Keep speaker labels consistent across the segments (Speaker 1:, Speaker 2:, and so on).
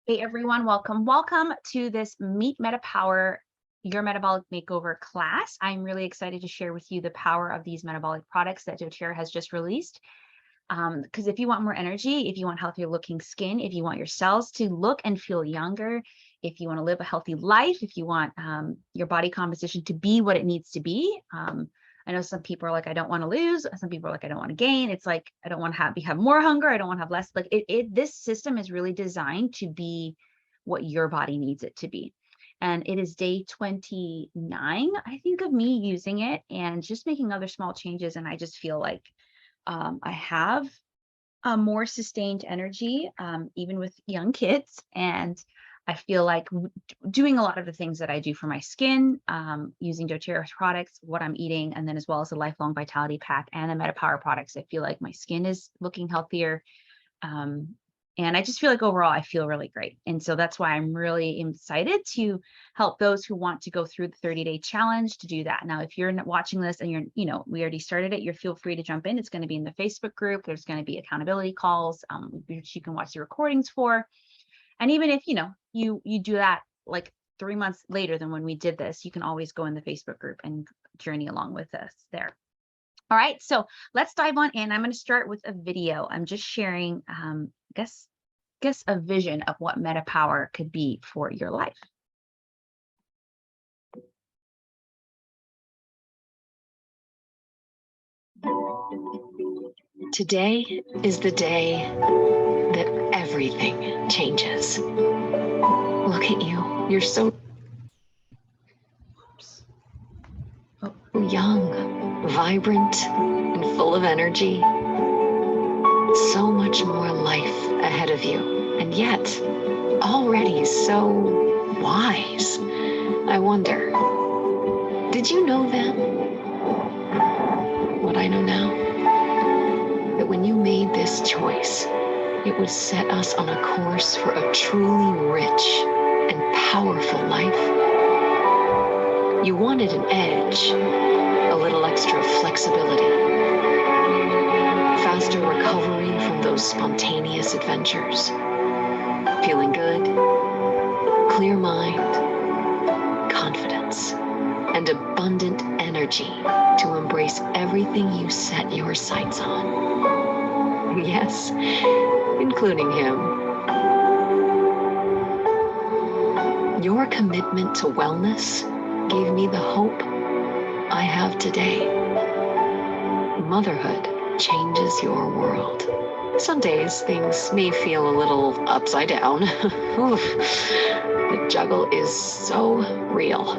Speaker 1: Hey everyone, welcome to this Meet MetaPWR, your metabolic makeover class. I'm really excited to share with you the power of these metabolic products that doTERRA has just released. Because if you want more energy, if you want healthier looking skin, if you want your cells to look and feel younger, if you want to live a healthy life, if you want your body composition to be what it needs to be. I know some people are like, I don't want to lose. Some people are like, I don't want to gain. It's like, I don't want to have more hunger. I don't want to have less. Like this system is really designed to be what your body needs it to be. And it is day 29, I think, of me using it and just making other small changes. And I just feel like I have a more sustained energy, even with young kids. And I feel like doing a lot of the things that I do for my skin, using doTERRA products, what I'm eating, and then as well as the Lifelong Vitality Pack and the MetaPWR products, I feel like my skin is looking healthier. And I just feel like overall, I feel really great. And so that's why I'm really excited to help those who want to go through the 30-day challenge to do that. Now, if you're watching this and we already started it, feel free to jump in. It's going to be in the Facebook group. There's going to be accountability calls, which you can watch the recordings for. And even if, you do that like 3 months later than when we did this, you can always go in the Facebook group and journey along with us there. All right, so let's dive on in. I'm going to start with a video. I'm just sharing, guess a vision of what MetaPWR could be for your life.
Speaker 2: Today is the day that everything changes. Look at you. You're so young, vibrant, and full of energy. So much more life ahead of you, and yet already so wise. I wonder, did you know then what I know now? That when you made this choice, it would set us on a course for a truly rich and powerful life. You wanted an edge, a little extra flexibility, faster recovery from those spontaneous adventures, feeling good, clear mind, confidence, and abundant energy to embrace everything you set your sights on. Yes, including him. Your commitment to wellness gave me the hope I have today. Motherhood changes your world. Some days things may feel a little upside down. The juggle is so real.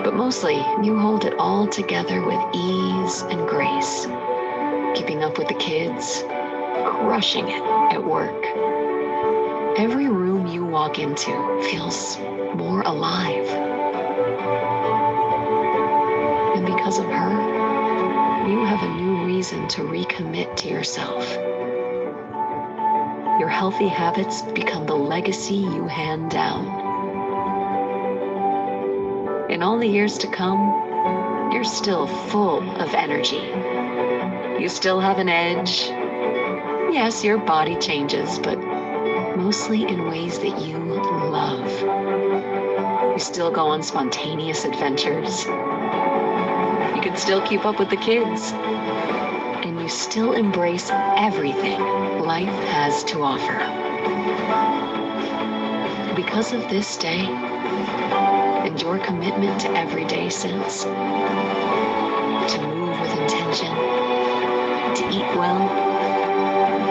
Speaker 2: But mostly you hold it all together with ease and grace. Keeping up with the kids, crushing it at work. Every room you walk into feels more alive. And because of her, you have a new reason to recommit to yourself. Your healthy habits become the legacy you hand down. In all the years to come, you're still full of energy. You still have an edge. Yes, your body changes, but mostly in ways that you love. You still go on spontaneous adventures. You can still keep up with the kids. And you still embrace everything life has to offer. Because of this day and your commitment to every day since, to move with intention, to eat well,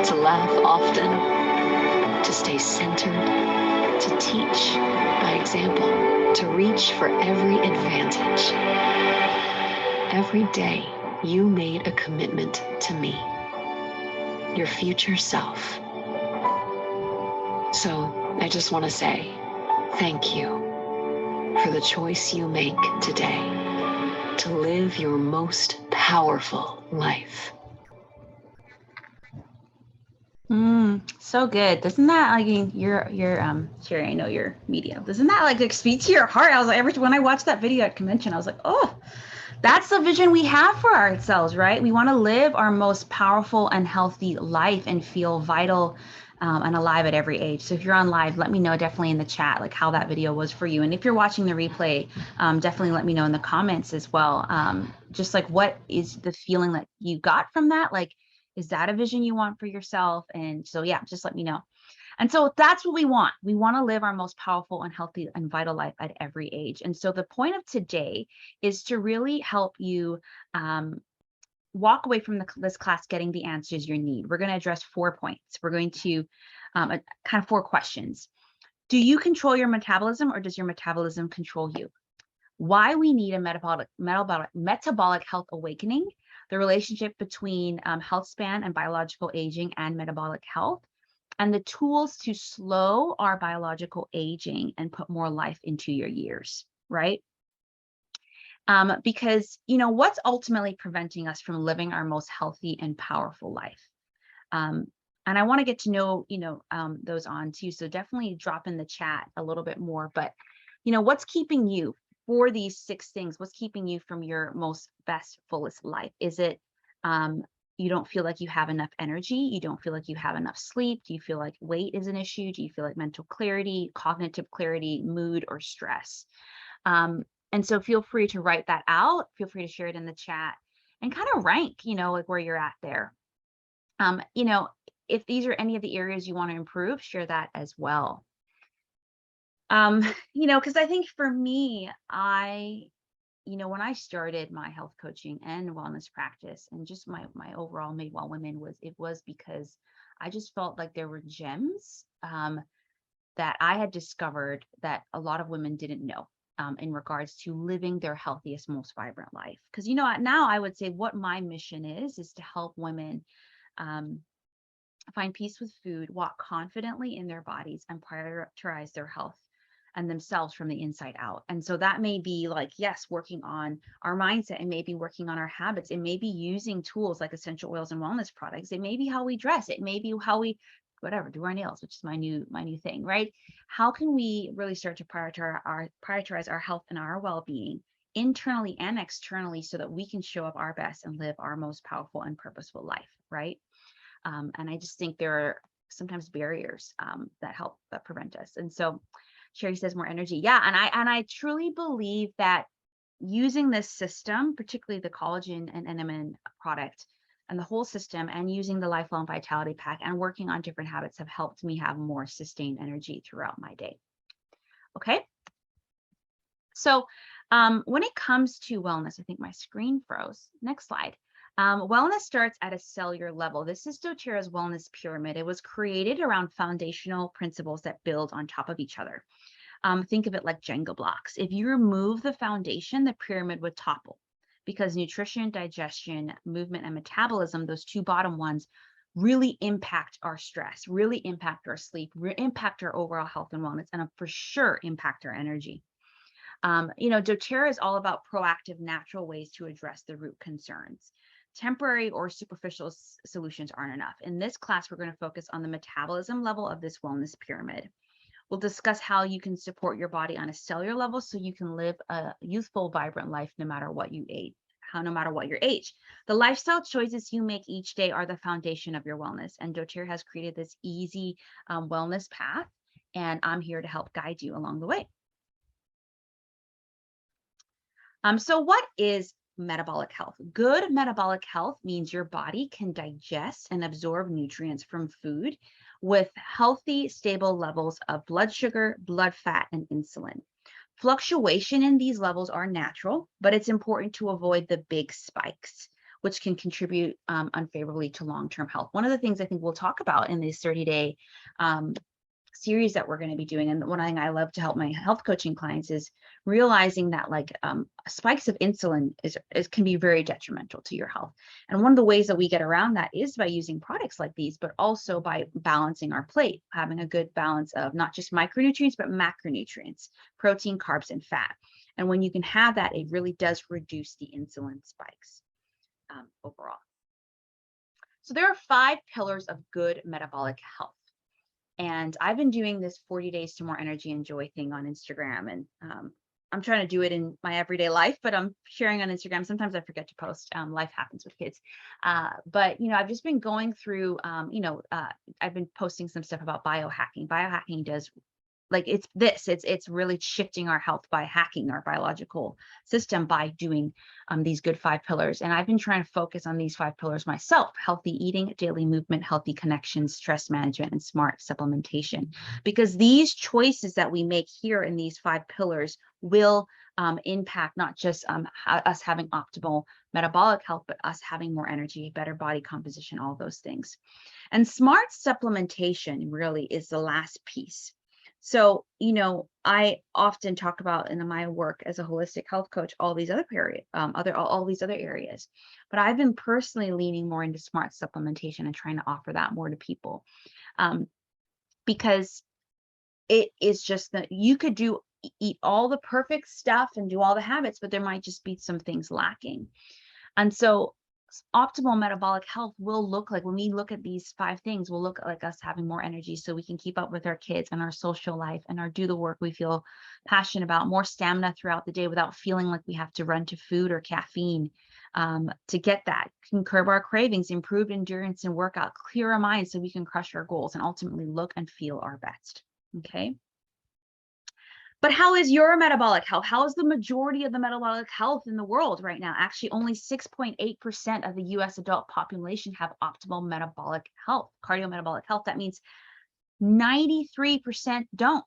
Speaker 2: to laugh often, to stay centered, to teach by example, to reach for every advantage. Every day you made a commitment to me, your future self. So I just want to say thank you for the choice you make today to live your most powerful life.
Speaker 1: So good. Doesn't that, like, you're Sherry, I know you're media. Doesn't that like speak to your heart? I was like, when I watched that video at convention, I was like, oh, that's the vision we have for ourselves, right? We want to live our most powerful and healthy life and feel vital and alive at every age. So if you're on live, let me know definitely in the chat, like how that video was for you. And if you're watching the replay, definitely let me know in the comments as well. Just like, what is the feeling that you got from that? Like, is that a vision you want for yourself? And so, yeah, just let me know. And so that's what we want. We want to live our most powerful and healthy and vital life at every age. And so the point of today is to really help you walk away from this class getting the answers you need. We're going to address 4 points. We're going to kind of 4 questions. Do you control your metabolism, or does your metabolism control you? Why we need a metabolic health awakening, the relationship between health span and biological aging and metabolic health, and the tools to slow our biological aging and put more life into your years, right? Because, what's ultimately preventing us from living our most healthy and powerful life? And I want to get to know, those on too. So definitely drop in the chat a little bit more, but, what's keeping you for these 6 things? What's keeping you from your most best, fullest life? Is it, you don't feel like you have enough energy? You don't feel like you have enough sleep? Do you feel like weight is an issue? Do you feel like mental clarity, cognitive clarity, mood, or stress? And so feel free to write that out. Feel free to share it in the chat and kind of rank, like where you're at there. If these are any of the areas you want to improve, share that as well. Because I think for me, when I started my health coaching and wellness practice and just my overall Made Well Women was because I just felt like there were gems that I had discovered that a lot of women didn't know. In regards to living their healthiest, most vibrant life. Because, now I would say what my mission is to help women find peace with food, walk confidently in their bodies, and prioritize their health and themselves from the inside out. And so that may be like, yes, working on our mindset. It may be working on our habits. It may be using tools like essential oils and wellness products. It may be how we dress. It may be how we do our nails, which is my new thing, right? How can we really start to prioritize our health and our well-being internally and externally so that we can show up our best and live our most powerful and purposeful life, right? And I just think there are sometimes barriers that prevent us. And so Sherry says more energy. Yeah, and I truly believe that using this system, particularly the collagen and NMN product, and the whole system, and using the Lifelong Vitality Pack and working on different habits have helped me have more sustained energy throughout my day. Okay. So when it comes to wellness, I think my screen froze. Next slide. Wellness starts at a cellular level. This is doTERRA's wellness pyramid. It was created around foundational principles that build on top of each other. Think of it like Jenga blocks. If you remove the foundation, the pyramid would topple, because nutrition, digestion, movement, and metabolism, those 2 bottom ones, really impact our stress, really impact our sleep, impact our overall health and wellness, and for sure impact our energy. doTERRA is all about proactive, natural ways to address the root concerns. Temporary or superficial solutions aren't enough. In this class, we're going to focus on the metabolism level of this wellness pyramid. We'll discuss how you can support your body on a cellular level so you can live a youthful, vibrant life no matter what you ate, no matter what your age. The lifestyle choices you make each day are the foundation of your wellness. And doTERRA has created this easy wellness path, and I'm here to help guide you along the way. So what is metabolic health? Good metabolic health means your body can digest and absorb nutrients from food with healthy, stable levels of blood sugar, blood fat, and insulin. Fluctuation in these levels are natural, but it's important to avoid the big spikes, which can contribute unfavorably to long-term health. One of the things I think we'll talk about in this 30-day series that we're going to be doing, and one thing I love to help my health coaching clients is realizing that spikes of insulin can be very detrimental to your health. And one of the ways that we get around that is by using products like these, but also by balancing our plate, having a good balance of not just micronutrients, but macronutrients, protein, carbs, and fat. And when you can have that, it really does reduce the insulin spikes overall. So there are 5 pillars of good metabolic health. And I've been doing this 40 days to more energy and joy thing on Instagram. And I'm trying to do it in my everyday life, but I'm sharing on Instagram. Sometimes I forget to post. Life happens with kids. But, I've just been going through, I've been posting some stuff about biohacking. Biohacking does it's really shifting our health by hacking our biological system by doing these good 5 pillars. And I've been trying to focus on these 5 pillars myself: healthy eating, daily movement, healthy connections, stress management, and smart supplementation. Because these choices that we make here in these 5 pillars will impact not just us having optimal metabolic health, but us having more energy, better body composition, all those things. And smart supplementation really is the last piece. So, I often talk about in my work as a holistic health coach, all these other all these other areas, but I've been personally leaning more into smart supplementation and trying to offer that more to people, because it is just that you could eat all the perfect stuff and do all the habits, but there might just be some things lacking. And so optimal metabolic health will look like, when we look at these 5 things, will look like us having more energy so we can keep up with our kids and our social life and do the work we feel passionate about, more stamina throughout the day without feeling like we have to run to food or caffeine to get that. Can curb our cravings, improve endurance and workout, clear our minds so we can crush our goals and ultimately look and feel our best. Okay. But how is your metabolic health? How is the majority of the metabolic health in the world right now? Actually, only 6.8% of the US adult population have optimal metabolic health, cardiometabolic health. That means 93% don't.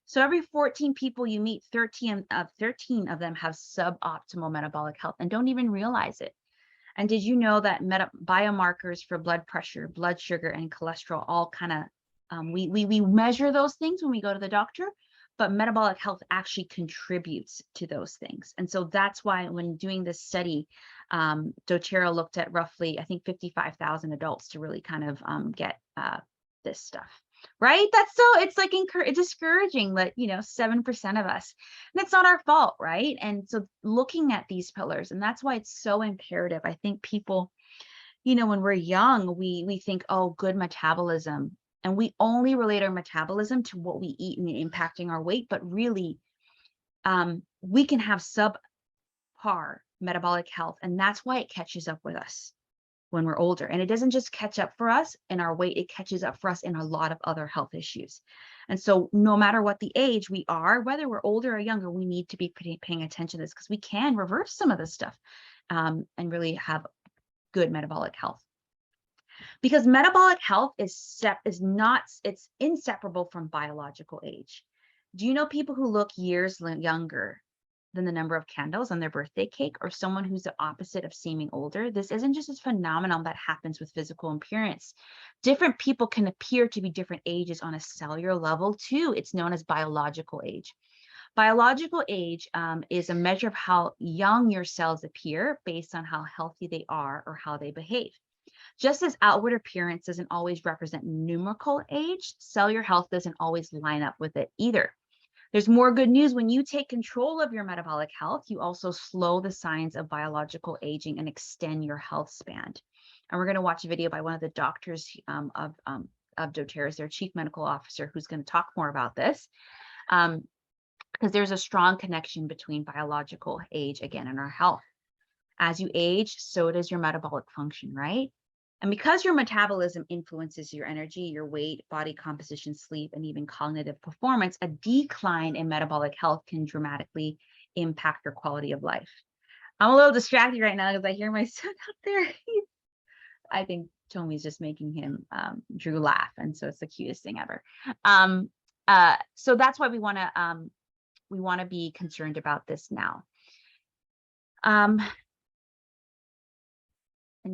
Speaker 1: So every 14 people you meet, 13 of them have suboptimal metabolic health and don't even realize it. And did you know that biomarkers for blood pressure, blood sugar, and cholesterol all kind of, we measure those things when we go to the doctor, but metabolic health actually contributes to those things. And so that's why when doing this study, doTERRA looked at roughly, I think, 55,000 adults to really kind of get this stuff, right? It's like discouraging that, 7% of us, and it's not our fault, right? And so looking at these pillars, and that's why it's so imperative. I think people, when we're young, we think, oh, good metabolism. And we only relate our metabolism to what we eat and impacting our weight. But really, we can have subpar metabolic health. And that's why it catches up with us when we're older. And it doesn't just catch up for us in our weight, it catches up for us in a lot of other health issues. And so no matter what the age we are, whether we're older or younger, we need to be paying attention to this, because we can reverse some of this stuff and really have good metabolic health. Because metabolic health it's inseparable from biological age. Do you know people who look years younger than the number of candles on their birthday cake, or someone who's the opposite of seeming older? This isn't just a phenomenon that happens with physical appearance. Different people can appear to be different ages on a cellular level too. It's known as biological age. Biological age is a measure of how young your cells appear based on how healthy they are or how they behave. Just as outward appearance doesn't always represent numerical age, cellular health doesn't always line up with it either. There's more good news. When you take control of your metabolic health, you also slow the signs of biological aging and extend your health span. And we're going to watch a video by one of the doctors of doTERRA, their chief medical officer, who's going to talk more about this, because there's a strong connection between biological age, again, and our health. As you age, so does your metabolic function, right? And because your metabolism influences your energy, your weight, body composition, sleep, and even cognitive performance, a decline in metabolic health can dramatically impact your quality of life. I'm a little distracted right now because I hear my son out there. I think Tomi's just making him Drew laugh, and so it's the cutest thing ever. So that's why we want to be concerned about this now, and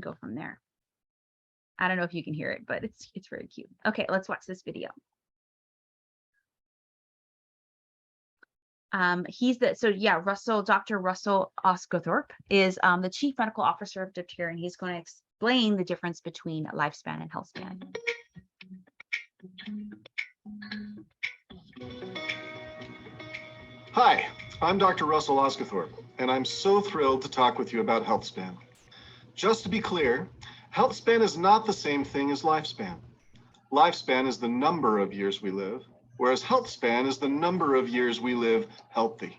Speaker 1: go from there. I don't know if you can hear it, but it's very cute. Okay, let's watch this video. Dr. Russell Osgothorpe is the chief medical officer of doTERRA, and he's going to explain the difference between lifespan and health span.
Speaker 3: Hi, I'm Dr. Russell Osgothorpe, and I'm so thrilled to talk with you about health span. Just to be clear, health span is not the same thing as lifespan. Lifespan is the number of years we live, whereas health span is the number of years we live healthy.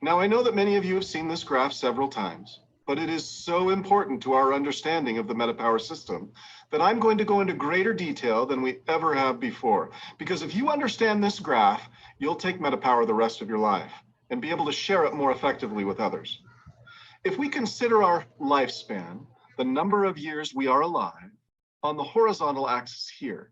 Speaker 3: Now, I know that many of you have seen this graph several times, but it is so important to our understanding of the MetaPWR system that I'm going to go into greater detail than we ever have before. Because if you understand this graph, you'll take MetaPWR the rest of your life and be able to share it more effectively with others. If we consider our lifespan, the number of years we are alive, on the horizontal axis here,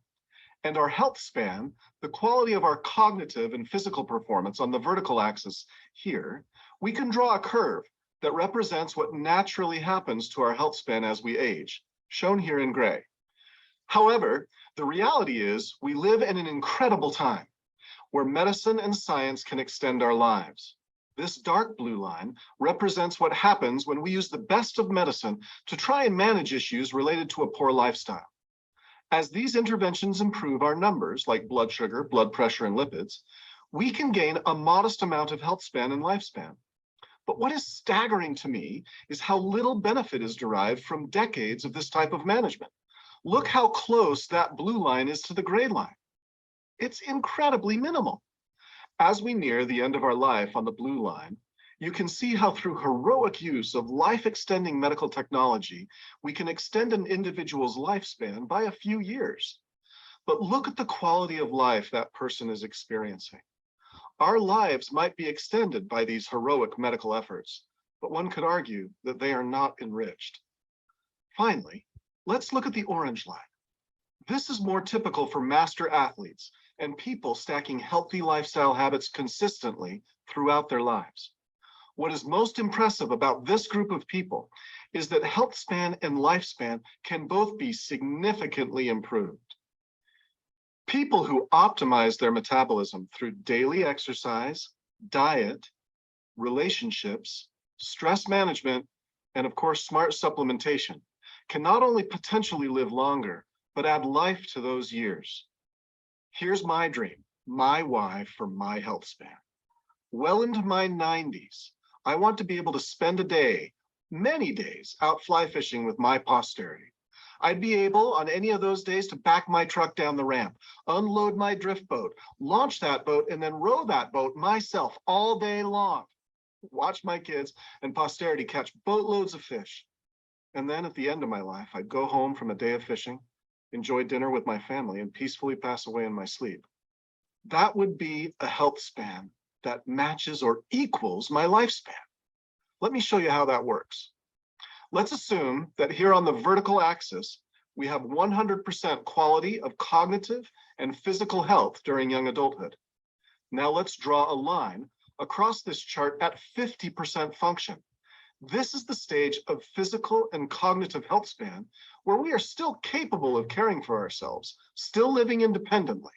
Speaker 3: and our health span, the quality of our cognitive and physical performance on the vertical axis here, we can draw a curve that represents what naturally happens to our health span as we age, shown here in gray. However, the reality is we live in an incredible time where medicine and science can extend our lives. This dark blue line represents what happens when we use the best of medicine to try and manage issues related to a poor lifestyle. As these interventions improve our numbers, like blood sugar, blood pressure, and lipids, we can gain a modest amount of health span and lifespan. But what is staggering to me is how little benefit is derived from decades of this type of management. Look how close that blue line is to the gray line. It's incredibly minimal. As we near the end of our life on the blue line, you can see how through heroic use of life-extending medical technology, we can extend an individual's lifespan by a few years. But look at the quality of life that person is experiencing. Our lives might be extended by these heroic medical efforts, but one could argue that they are not enriched. Finally, let's look at the orange line. This is more typical for master athletes and people stacking healthy lifestyle habits consistently throughout their lives. What is most impressive about this group of people is that health span and lifespan can both be significantly improved. People who optimize their metabolism through daily exercise, diet, relationships, stress management, and of course, smart supplementation can not only potentially live longer, but add life to those years. Here's my dream, my why for my health span. Well into my 90s, I want to be able to spend a day, many days, out fly fishing with my posterity. I'd be able on any of those days to back my truck down the ramp, unload my drift boat, launch that boat, and then row that boat myself all day long. Watch my kids and posterity catch boatloads of fish. And then at the end of my life, I'd go home from a day of fishing, enjoy dinner with my family, and peacefully pass away in my sleep. That would be a health span that matches or equals my lifespan. Let me show you how that works. Let's assume that here on the vertical axis, we have 100% quality of cognitive and physical health during young adulthood. Now let's draw a line across this chart at 50% function. This is the stage of physical and cognitive health span where we are still capable of caring for ourselves, still living independently.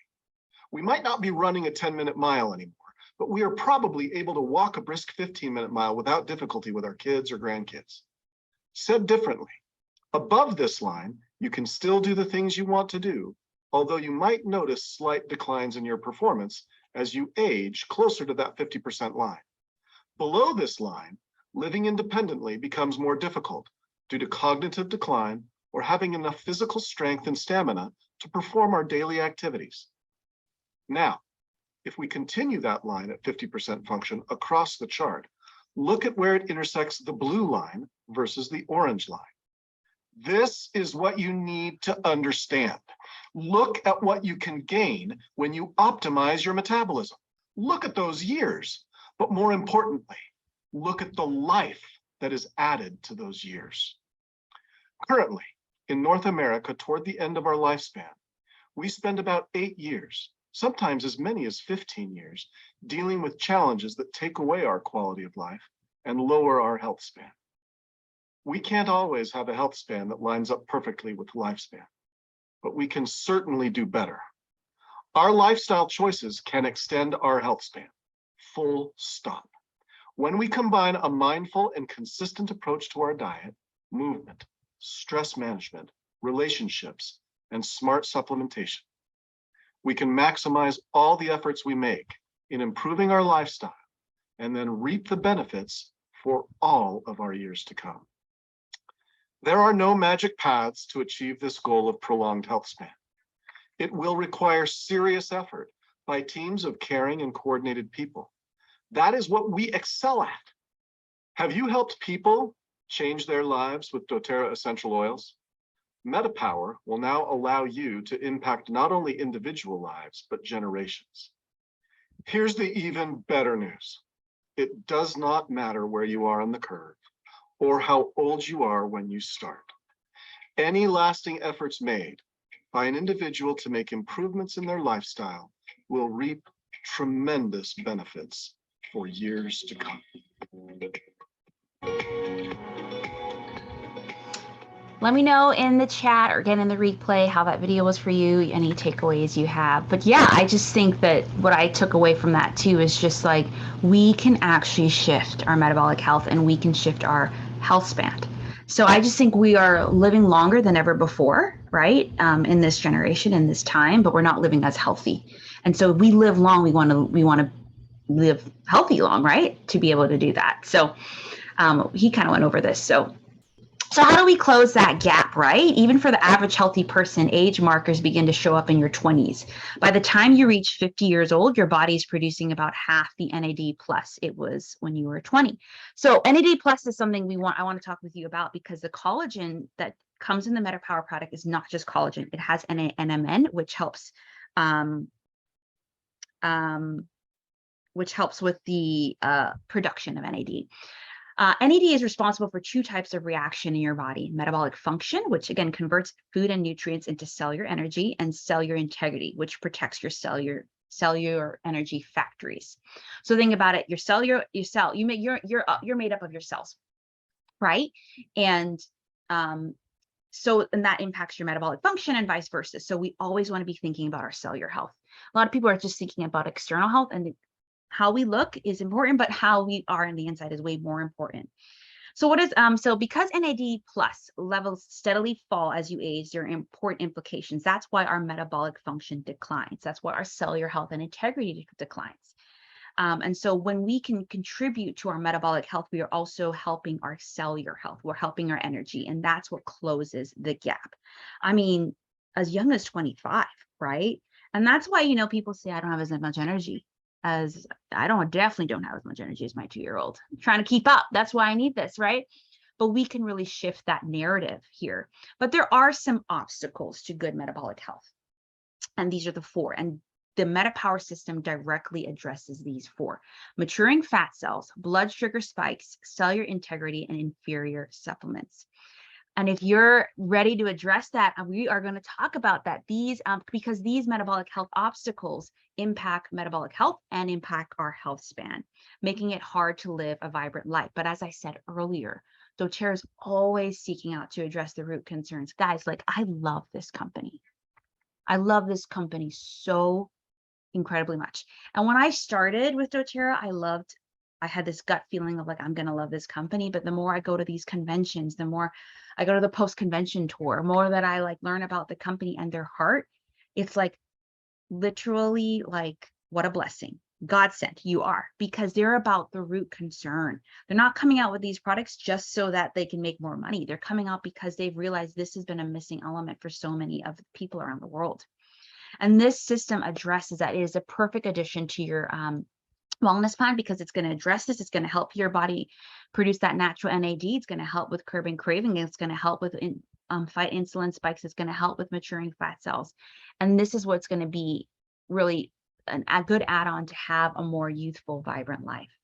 Speaker 3: We might not be running a 10-minute mile anymore, but we are probably able to walk a brisk 15-minute mile without difficulty with our kids or grandkids. Said differently, above this line, you can still do the things you want to do, although you might notice slight declines in your performance as you age closer to that 50% line. Below this line, living independently becomes more difficult due to cognitive decline or having enough physical strength and stamina to perform our daily activities. Now, if we continue that line at 50% function across the chart, look at where it intersects the blue line versus the orange line. This is what you need to understand. Look at what you can gain when you optimize your metabolism. Look at those years, but more importantly, look at the life that is added to those years. Currently, in North America, toward the end of our lifespan, we spend about 8 years, sometimes as many as 15 years, dealing with challenges that take away our quality of life and lower our health span. We can't always have a health span that lines up perfectly with lifespan, but we can certainly do better. Our lifestyle choices can extend our health span, full stop. When we combine a mindful and consistent approach to our diet, movement, stress management, relationships, and smart supplementation, we can maximize all the efforts we make in improving our lifestyle and then reap the benefits for all of our years to come. There are no magic paths to achieve this goal of prolonged health span. It will require serious effort by teams of caring and coordinated people. That is what we excel at. Have you helped people change their lives with doTERRA essential oils? MetaPWR will now allow you to impact not only individual lives, but generations. Here's the even better news. It does not matter where you are on the curve or how old you are when you start. Any lasting efforts made by an individual to make improvements in their lifestyle will reap tremendous benefits for years to come.
Speaker 1: Let me know in the chat or again in the replay how that video was for you, any takeaways you have. But yeah, I just think that what I took away from that too is just like we can actually shift our metabolic health and we can shift our health span. So I just think we are living longer than ever before, right? In this generation, in this time, but we're not living as healthy. And so if we live long, we want to live healthy long, right? To be able to do that. So he kind of went over this. So how do we close that gap, right? Even for the average healthy person, age markers begin to show up in your 20s. By the time you reach 50 years old, your body is producing about half the NAD plus it was when you were 20. So NAD plus is something I want to talk with you about because the collagen that comes in the MetaPWR product is not just collagen. It has NMN, which helps with the production of NAD. NAD is responsible for two types of reaction in your body: metabolic function, which again converts food and nutrients into cellular energy, and cellular integrity, which protects your cellular energy factories. So think about it: you're made up of your cells, right? And that impacts your metabolic function and vice versa. So we always want to be thinking about our cellular health. A lot of people are just thinking about external health, and how we look is important, but how we are on the inside is way more important. So because NAD plus levels steadily fall as you age, there are important implications. That's why our metabolic function declines. That's why our cellular health and integrity declines. And so when we can contribute to our metabolic health, we are also helping our cellular health. We're helping our energy, and that's what closes the gap. I mean, as young as 25, right? And that's why, people say, I don't have as much energy. As I definitely don't have as much energy as my 2-year-old. I'm trying to keep up. That's why I need this, right? But we can really shift that narrative here. But there are some obstacles to good metabolic health. And these are the 4. And the MetaPWR system directly addresses these 4: maturing fat cells, blood sugar spikes, cellular integrity, and inferior supplements. And if you're ready to address that, we are going to talk about that. Because these metabolic health obstacles impact metabolic health and impact our health span, making it hard to live a vibrant life. But as I said earlier, doTERRA is always seeking out to address the root concerns. Guys, I love this company. I love this company so incredibly much. And when I started with doTERRA, I had this gut feeling of I'm going to love this company. But the more I go to these conventions, the more I go to the post-convention tour, more that I learn about the company and their heart, it's literally what a blessing. God sent you are, because they're about the root concern. They're not coming out with these products just so that they can make more money. They're coming out because they've realized this has been a missing element for so many of the people around the world. And this system addresses that. It is a perfect addition to your wellness plan because it's going to address this. It's going to help your body produce that natural NAD. It's going to help with curbing craving. It's going to help with fight insulin spikes. It's going to help with maturing fat cells. And this is what's going to be really a good add-on to have a more youthful, vibrant life.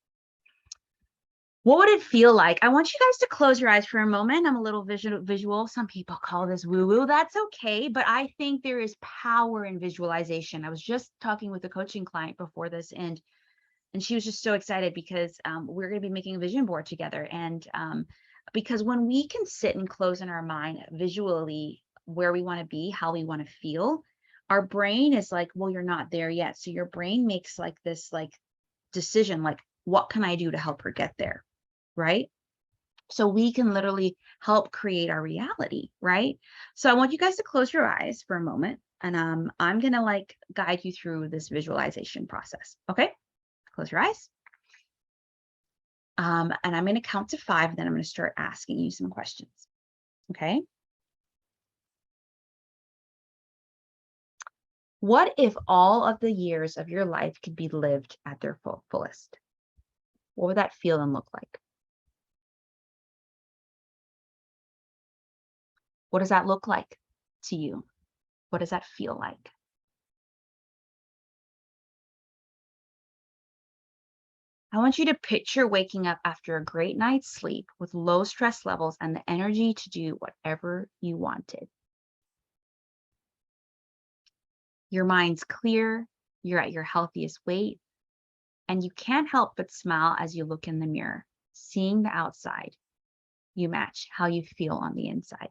Speaker 1: What would it feel like? I want you guys to close your eyes for a moment. I'm a little visual. Some people call this woo-woo. That's okay. But I think there is power in visualization. I was just talking with a coaching client before this, and she was just so excited because we're going to be making a vision board together. And because when we can sit and close in our mind visually where we want to be, how we want to feel, our brain is well, you're not there yet. So your brain makes this decision, what can I do to help her get there? Right? So we can literally help create our reality, right? So I want you guys to close your eyes for a moment, and I'm going to guide you through this visualization process. Okay? Close your eyes. And I'm going to count to 5, then I'm going to start asking you some questions. Okay? What if all of the years of your life could be lived at their fullest? what would that feel and look like? What does that look like to you? What does that feel like? I want you to picture waking up after a great night's sleep with low stress levels and the energy to do whatever you wanted. Your mind's clear, you're at your healthiest weight, and you can't help but smile as you look in the mirror, seeing the outside. You match how you feel on the inside.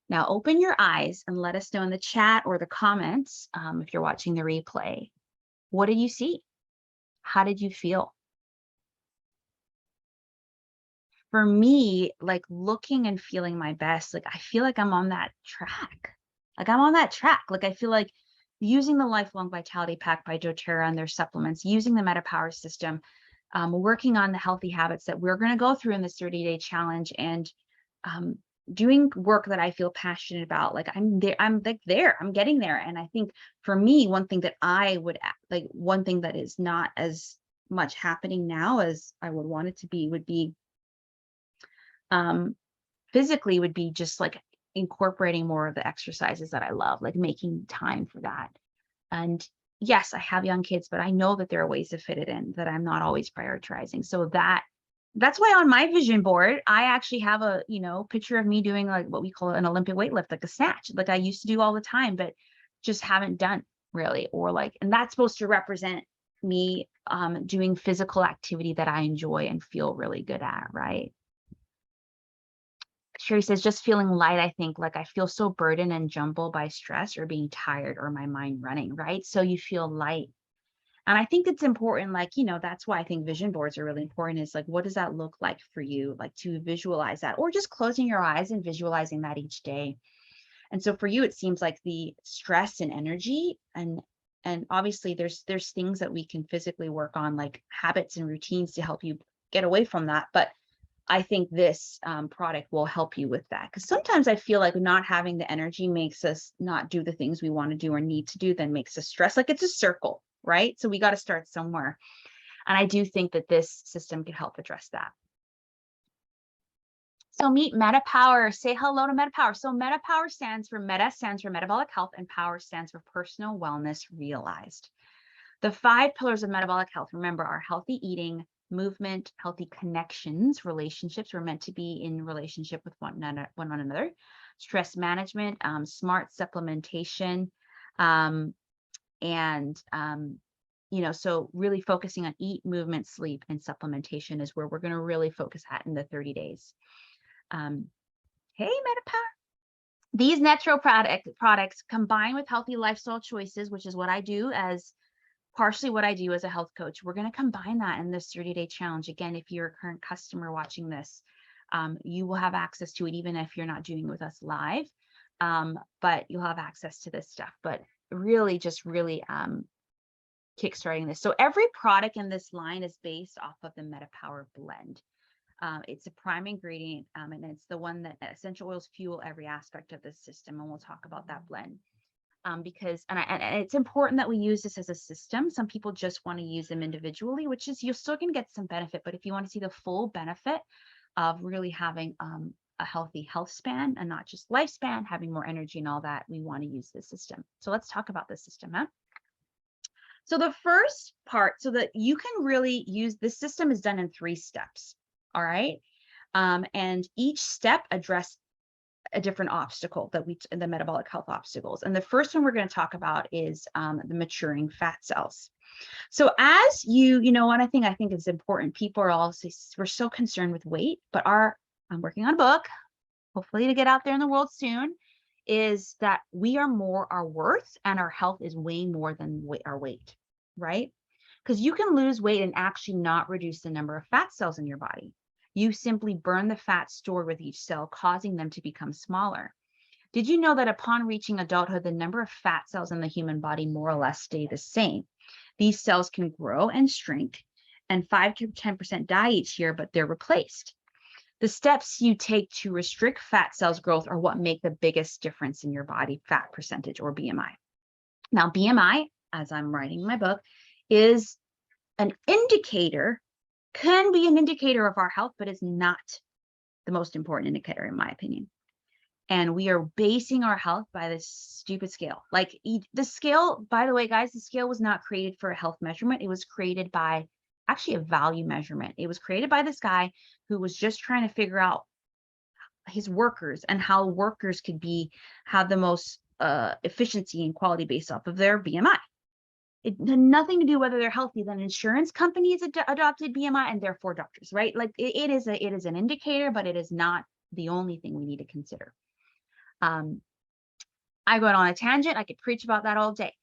Speaker 1: Now open your eyes and let us know in the chat or the comments, if you're watching the replay, what did you see? How did you feel? For me, like looking and feeling my best, like I feel like I'm on that track. Like I'm on that track. Like I feel like using the Lifelong Vitality Pack by doTERRA and their supplements, using the MetaPWR system, working on the healthy habits that we're going to go through in this 30-day challenge, and doing work that I feel passionate about. Like I'm getting there. And I think for me, one thing that I would like, one thing that is not as much happening now as I would want it to be, would be physically, would be just like incorporating more of the exercises that I love, like making time for that. And yes, I have young kids, but I know that there are ways to fit it in that I'm not always prioritizing. So that's why on my vision board, I actually have a, picture of me doing like what we call an Olympic weight lift, like a snatch, like I used to do all the time, but just haven't done really, or like, and that's supposed to represent me doing physical activity that I enjoy and feel really good at, right? Sherry says, just feeling light, I think, like I feel so burdened and jumbled by stress or being tired or my mind running, right? So you feel light. And I think it's important, like, that's why I think vision boards are really important, is like, what does that look like for you? Like to visualize that, or just closing your eyes and visualizing that each day. And so for you, it seems like the stress and energy, and obviously there's things that we can physically work on, like habits and routines to help you get away from that. But I think this product will help you with that, because sometimes I feel like not having the energy makes us not do the things we want to do or need to do, then makes us stress. Like it's a circle, right? So we got to start somewhere. And I do think that this system can help address that. So meet MetaPWR. Say hello to MetaPWR. So MetaPWR stands for metabolic health, and power stands for personal wellness realized. The 5 pillars of metabolic health, remember, are healthy eating, movement, healthy connections, relationships. We're meant to be in relationship with one another, stress management, smart supplementation, so really focusing on eat, movement, sleep, and supplementation is where we're going to really focus at in the 30 days. Hey, MetaPWR. These natural products combined with healthy lifestyle choices, which is what I do as partially what I do as a health coach. We're going to combine that in this 30-day challenge. Again, if you're a current customer watching this, you will have access to it, even if you're not doing it with us live, but you'll have access to this stuff. But really, just really kickstarting this. So every product in this line is based off of the MetaPWR blend. It's a prime ingredient, and it's the one that essential oils fuel every aspect of this system. And we'll talk about that blend. Because it's important that we use this as a system. Some people just want to use them individually, which is, you're still going to get some benefit. But if you want to see the full benefit of really having a healthy health span and not just lifespan, having more energy and all that, we want to use this system. So let's talk about this system, huh? So the first part, so that you can really use this system, is done in 3 steps. All right. And each step address a different obstacle that the metabolic health obstacles. And the first one we're going to talk about is the maturing fat cells. So as one I think is important, people are also, we're so concerned with weight, but I'm working on a book, hopefully to get out there in the world soon, is that we are more our worth, and our health is way more than our weight, right? Because you can lose weight and actually not reduce the number of fat cells in your body. You simply burn the fat stored with each cell, causing them to become smaller. Did you know that upon reaching adulthood, the number of fat cells in the human body more or less stay the same? These cells can grow and shrink, and 5 to 10% die each year, but they're replaced. The steps you take to restrict fat cells growth are what make the biggest difference in your body fat percentage, or BMI. Now, BMI, as I'm writing my book, is an indicator, can be an indicator of our health, but is not the most important indicator, in my opinion. And we are basing our health by this stupid scale. Like the scale, by the way, guys, the scale was not created for a health measurement. It was created by actually a value measurement. It was created by this guy who was just trying to figure out his workers and how workers could have the most efficiency and quality based off of their BMI. It had nothing to do whether they're healthy. Then insurance companies adopted BMI, and therefore doctors, right? Like it is an indicator, but it is not the only thing we need to consider. I go on a tangent. I could preach about that all day,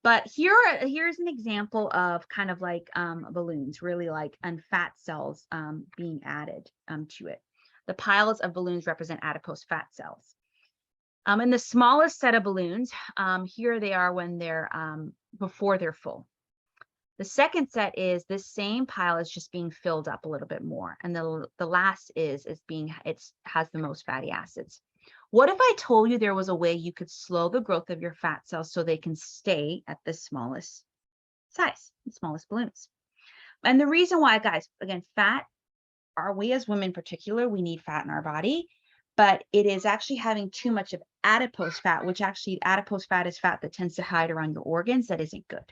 Speaker 1: but here's an example of kind of like balloons, really like, and fat cells being added to it. The piles of balloons represent adipose fat cells. In the smallest set of balloons, here they are when they're before they're full. The second set is this same pile is just being filled up a little bit more, and the last has the most fatty acids. What if I told you there was a way you could slow the growth of your fat cells so they can stay at the smallest size, the smallest balloons? And the reason why, guys, again, we as women in particular, we need fat in our body, but it is actually having too much of adipose fat, which actually adipose fat is fat that tends to hide around your organs. That isn't good.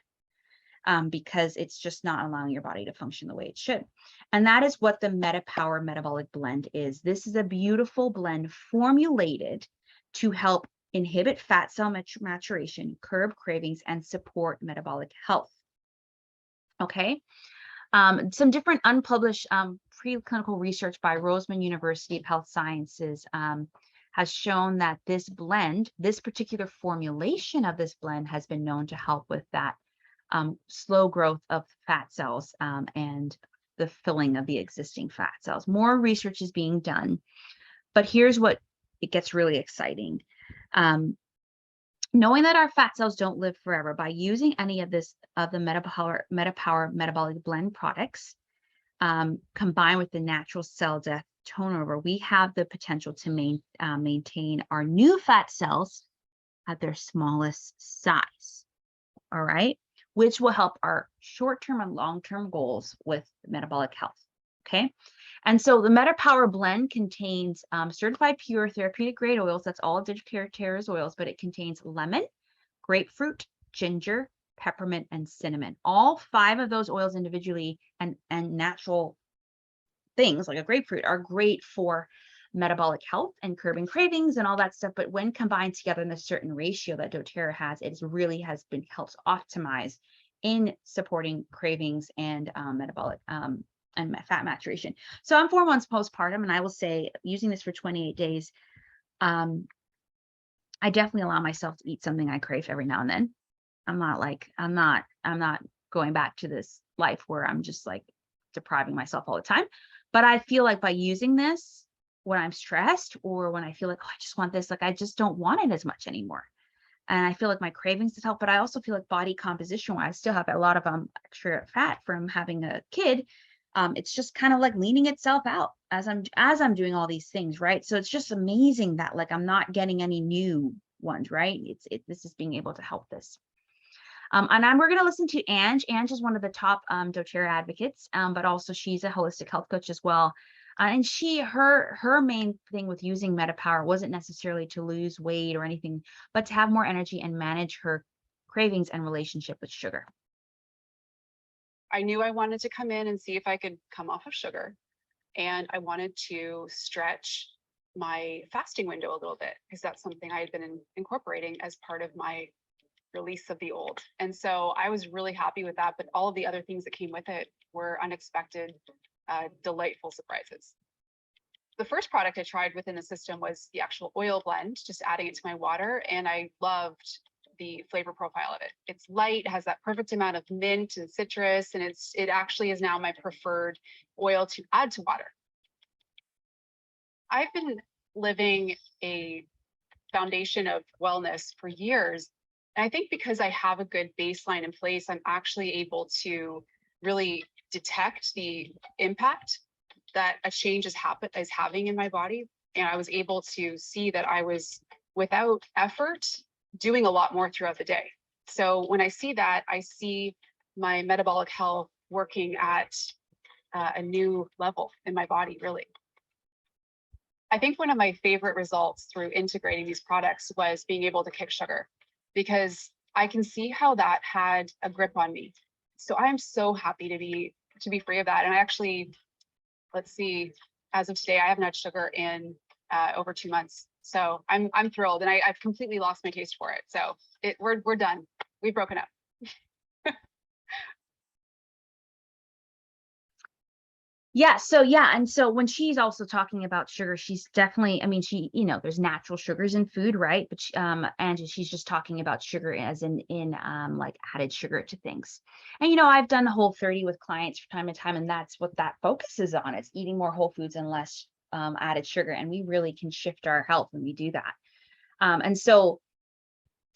Speaker 1: Because it's just not allowing your body to function the way it should. And that is what the MetaPWR Metabolic Blend is. This is a beautiful blend formulated to help inhibit fat cell maturation, curb cravings, and support metabolic health. Okay. Some different unpublished preclinical research by Roseman University of Health Sciences has shown that this particular formulation of this blend has been known to help with that slow growth of fat cells and the filling of the existing fat cells. More research is being done, but here's what it gets really exciting. Knowing that our fat cells don't live forever, by using any of the MetaPWR Metabolic Blend products, combined with the natural cell death turnover, we have the potential to maintain our new fat cells at their smallest size. All right. Which will help our short-term and long-term goals with metabolic health, okay? And so the MetaPWR blend contains certified pure therapeutic grade oils. That's all of doTERRA's oils, but it contains lemon, grapefruit, ginger, peppermint, and cinnamon. All 5 of those oils individually and natural things like a grapefruit are great for metabolic health and curbing cravings and all that stuff. But when combined together in a certain ratio that doTERRA has, it really helps optimize in supporting cravings and metabolic and fat maturation. So I'm 4 months postpartum, and I will say, using this for 28 days, I definitely allow myself to eat something I crave every now and then. I'm not going back to this life where I'm just like depriving myself all the time. But I feel like by using this, when I'm stressed or when I feel like, oh, I just want this, like I just don't want it as much anymore. And I feel like my cravings has helped, but I also feel like body composition, where I still have a lot of extra fat from having a kid. It's just kind of like leaning itself out as I'm doing all these things, right? So it's just amazing that like I'm not getting any new ones, right? This is being able to help this. And we're going to listen to Ange. Ange is one of the top doTERRA advocates, but also she's a holistic health coach as well. And her main thing with using MetaPWR wasn't necessarily to lose weight or anything, but to have more energy and manage her cravings and relationship with sugar.
Speaker 4: I knew I wanted to come in and see if I could come off of sugar. And I wanted to stretch my fasting window a little bit, because that's something I had been incorporating as part of my release of the old. And so I was really happy with that, but all of the other things that came with it were unexpected, delightful surprises. The first product I tried within the system was the actual oil blend, just adding it to my water. And I loved the flavor profile of it. It's light, has that perfect amount of mint and citrus, and it actually is now my preferred oil to add to water. I've been living a foundation of wellness for years. And I think because I have a good baseline in place, I'm actually able to really detect the impact that a change is having in my body. And I was able to see that I was, without effort, doing a lot more throughout the day. So when I see that, I see my metabolic health working at a new level in my body, really. I think one of my favorite results through integrating these products was being able to kick sugar, because I can see how that had a grip on me. So I'm so happy to be free of that. And I actually, let's see, as of today, I haven't had sugar in over 2 months. So I'm thrilled, and I've completely lost my taste for it. So we're done. We've broken up.
Speaker 1: Yeah. So yeah. And so when she's also talking about sugar, she's definitely, I mean, there's natural sugars in food, right? But and she's just talking about sugar as in like added sugar to things. And, I've done the Whole30 with clients from time to time, and that's what that focuses on. It's eating more whole foods and less added sugar. And we really can shift our health when we do that. And so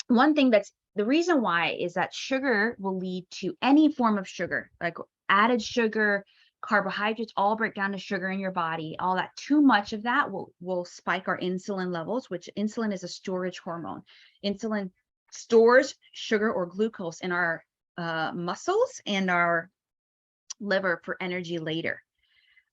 Speaker 1: one thing that's the reason why is that sugar will lead to any form of sugar, like added sugar, carbohydrates, all break down to sugar in your body. All that, too much of that will spike our insulin levels, which insulin is a storage hormone. Insulin stores sugar or glucose in our muscles and our liver for energy later.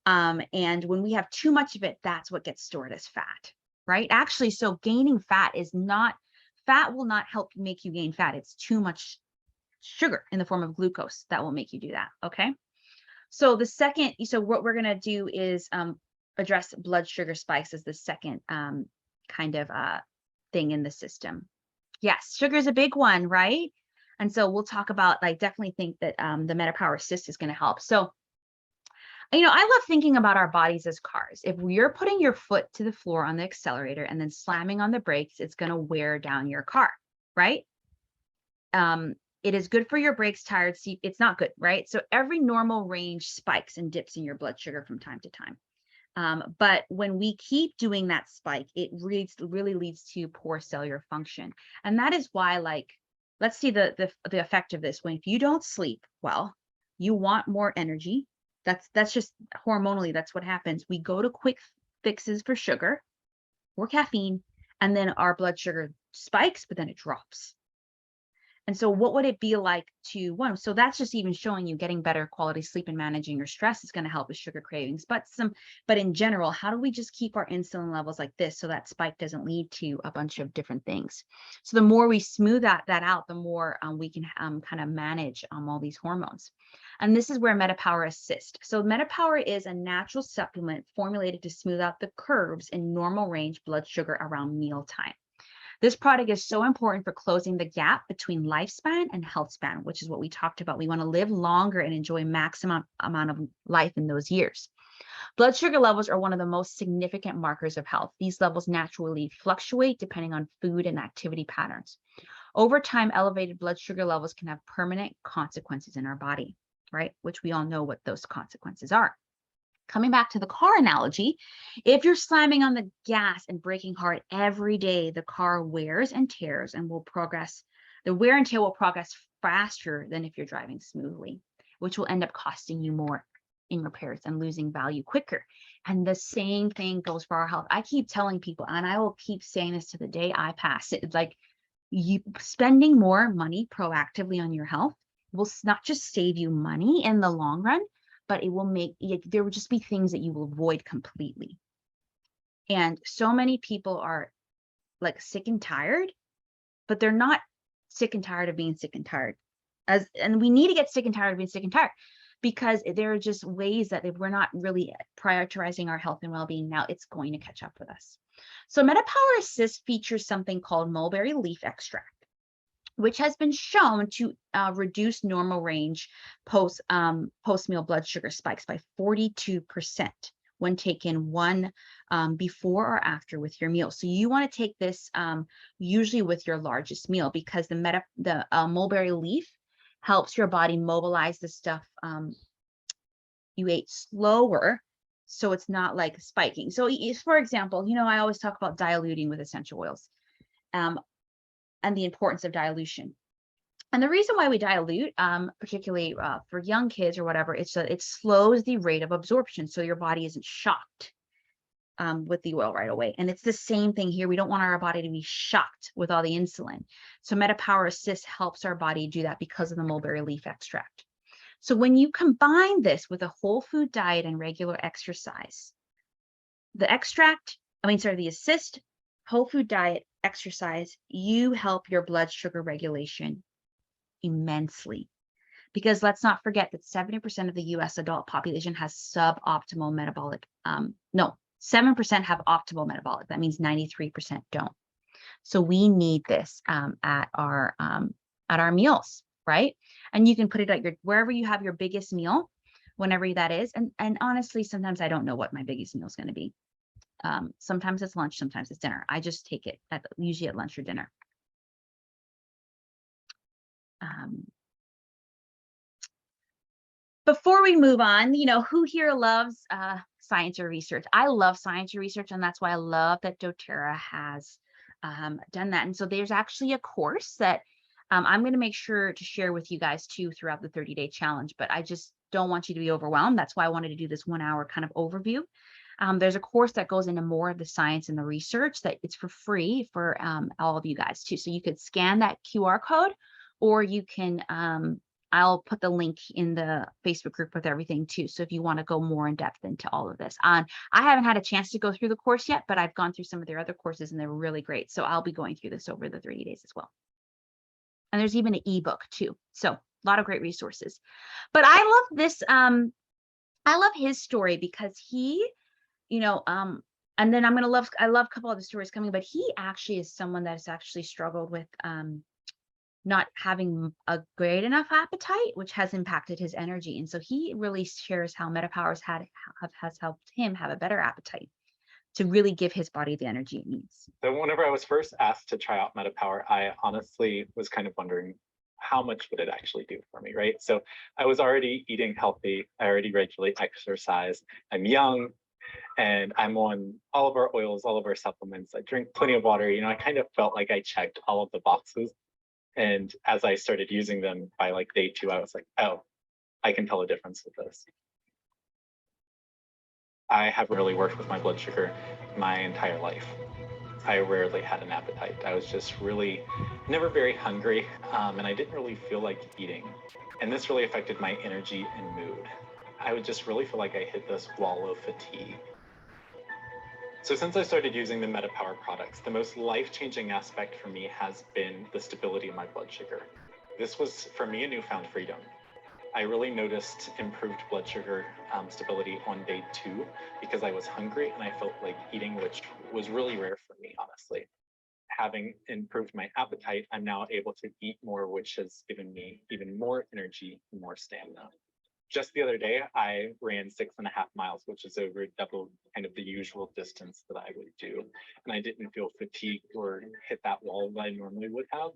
Speaker 1: And when we have too much of it, that's what gets stored as fat, right? Actually, so gaining fat will not help make you gain fat. It's too much sugar in the form of glucose that will make you do that. Okay. So what we're going to do is address blood sugar spikes as the second kind of thing in the system. Yes, sugar is a big one, right? And so we'll talk about, definitely think that the MetaPWR Assist is going to help. So, I love thinking about our bodies as cars. If you're putting your foot to the floor on the accelerator and then slamming on the brakes, it's going to wear down your car, right? It is good for your brakes, tires. It's not good, right? So every normal range spikes and dips in your blood sugar from time to time. But when we keep doing that spike, it really leads to poor cellular function. And that is why, let's see the effect of this. If you don't sleep well, you want more energy. That's just hormonally, that's what happens. We go to quick fixes for sugar or caffeine, and then our blood sugar spikes, but then it drops. And so what would it be like so that's just even showing you getting better quality sleep and managing your stress is going to help with sugar cravings. But in general, how do we just keep our insulin levels like this so that spike doesn't lead to a bunch of different things? So the more we smooth that out, the more we can kind of manage all these hormones. And this is where MetaPWR Assist. So MetaPWR is a natural supplement formulated to smooth out the curves in normal range blood sugar around mealtime. This product is so important for closing the gap between lifespan and health span, which is what we talked about. We want to live longer and enjoy maximum amount of life in those years. Blood sugar levels are one of the most significant markers of health. These levels naturally fluctuate depending on food and activity patterns. Over time, elevated blood sugar levels can have permanent consequences in our body, right? Which we all know what those consequences are. Coming back to the car analogy, if you're slamming on the gas and braking hard every day, the car wears and tears and will progress. The wear and tear will progress faster than if you're driving smoothly, which will end up costing you more in repairs and losing value quicker. And the same thing goes for our health. I keep telling people, and I will keep saying this to the day I pass it, like you spending more money proactively on your health will not just save you money in the long run, but it will there will just be things that you will avoid completely. And so many people are sick and tired, but they're not sick and tired of being sick and tired. And we need to get sick and tired of being sick and tired, because there are just ways that if we're not really prioritizing our health and well-being now, it's going to catch up with us. So MetaPWR Assist features something called mulberry leaf extract, which has been shown to reduce normal range post-meal blood sugar spikes by 42% when taken one before or after with your meal. So you want to take this usually with your largest meal, because the mulberry leaf helps your body mobilize the stuff you ate slower, so it's not spiking. So for example, I always talk about diluting with essential oils. And the importance of dilution. And the reason why we dilute, particularly for young kids or whatever, it's that it slows the rate of absorption, so your body isn't shocked. with the oil right away. And it's the same thing here. We don't want our body to be shocked with all the insulin. So MetaPWR Assist helps our body do that because of the mulberry leaf extract. So when you combine this with a whole food diet and regular exercise, the assist, whole food diet, exercise, you help your blood sugar regulation immensely. Because let's not forget that 70% of the US adult population has suboptimal metabolic, 7% have optimal metabolic. That means 93% don't. So we need this at our meals, right? And you can put it at wherever you have your biggest meal, whenever that is. And honestly, sometimes I don't know what my biggest meal is going to be. Sometimes it's lunch, sometimes it's dinner. I just take it usually at lunch or dinner. Before we move on, who here loves science or research? I love science or research, and that's why I love that doTERRA has done that. And so there's actually a course that I'm going to make sure to share with you guys too throughout the 30-day challenge, but I just don't want you to be overwhelmed. That's why I wanted to do this 1 hour kind of overview. There's a course that goes into more of the science and the research that it's for free for all of you guys too. So you could scan that QR code, or you can, I'll put the link in the Facebook group with everything too. So if you want to go more in depth into all of this, I haven't had a chance to go through the course yet, but I've gone through some of their other courses and they're really great. So I'll be going through this over the 30 days as well. And there's even an ebook too. So a lot of great resources. But I love this. I love his story because he, and then I love a couple of the stories coming, but he actually is someone that's actually struggled with not having a great enough appetite, which has impacted his energy. And so he really shares how MetaPWR has helped him have a better appetite to really give his body the energy it needs.
Speaker 5: So whenever I was first asked to try out MetaPWR, I honestly was kind of wondering how much would it actually do for me, right? So I was already eating healthy. I already regularly exercise. I'm young and I'm on all of our oils, all of our supplements. I drink plenty of water. I kind of felt like I checked all of the boxes. And as I started using them by like day 2, I was like, oh, I can tell a difference with this. I have really worked with my blood sugar my entire life. I rarely had an appetite. I was just really never very hungry, and I didn't really feel like eating. And this really affected my energy and mood. I would just really feel like I hit this wall of fatigue. So since I started using the MetaPWR products, the most life-changing aspect for me has been the stability of my blood sugar. This was, for me, a newfound freedom. I really noticed improved blood sugar stability on day 2 because I was hungry and I felt like eating, which was really rare for me, honestly. Having improved my appetite, I'm now able to eat more, which has given me even more energy and more stamina. Just the other day, I ran 6.5 miles, which is over double kind of the usual distance that I would do. And I didn't feel fatigued or hit that wall that I normally would have.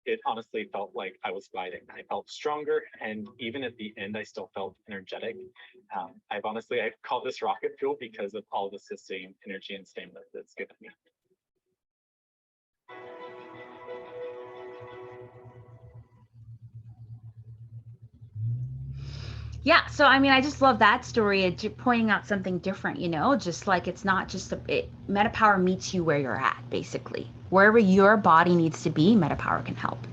Speaker 5: It honestly felt like I was gliding. I felt stronger. And even at the end, I still felt energetic. I call this rocket fuel because of all the sustained energy and stamina that's given me.
Speaker 1: Yeah, so I mean, I just love that story, pointing out something different, just like it's not just MetaPWR meets you where you're at, basically. Wherever your body needs to be, MetaPWR can help.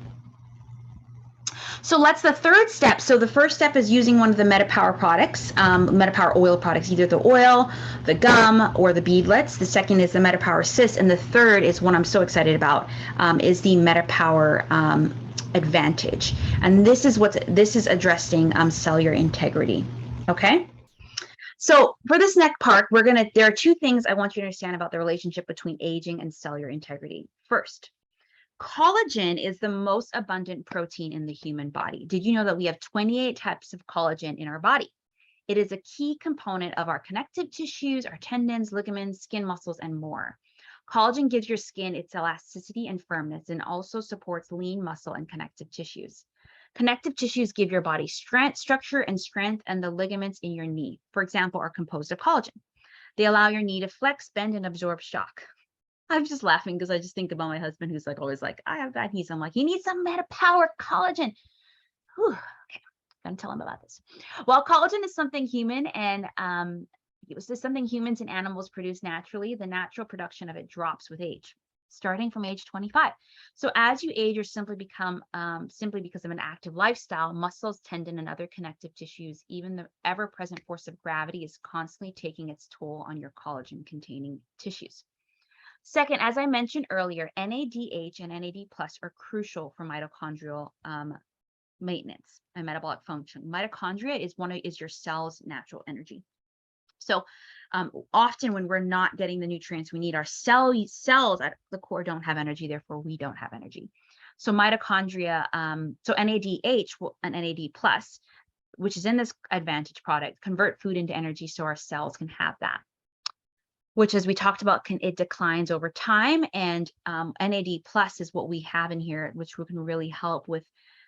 Speaker 1: So that's the third step. So the first step is using one of the MetaPWR products, MetaPWR oil products, either the oil, the gum, or the beadlets. The second is the MetaPWR Assist, and the third is one I'm so excited about, is the MetaPWR Advantage. And this is addressing cellular integrity. Okay. So for this next part, there are 2 things I want you to understand about the relationship between aging and cellular integrity. First, collagen is the most abundant protein in the human body. Did you know that we have 28 types of collagen in our body? It is a key component of our connective tissues, our tendons, ligaments, skin muscles, and more. Collagen gives your skin its elasticity and firmness and also supports lean muscle and connective tissues. Connective tissues give your body structure and strength, and the ligaments in your knee, for example, are composed of collagen. They allow your knee to flex, bend, and absorb shock. I'm just laughing because I just think about my husband who's always like, I have bad knees. I'm like, you need some MetaPWR collagen. Whew. Okay, I'm gonna tell him about this. Well, collagen is something human and this is something humans and animals produce naturally. The natural production of it drops with age, starting from age 25. So as you age or simply because of an active lifestyle, muscles, tendon, and other connective tissues, even the ever-present force of gravity is constantly taking its toll on your collagen-containing tissues. Second, as I mentioned earlier, NADH and NAD+ are crucial for mitochondrial maintenance and metabolic function. Mitochondria is your cell's natural energy. So often when we're not getting the nutrients we need, our cells at the core don't have energy, therefore we don't have energy. So mitochondria, so NADH and NAD+, which is in this Advantage product, convert food into energy so our cells can have that, which, as we talked about, it declines over time. And NAD+ is what we have in here, which can really help with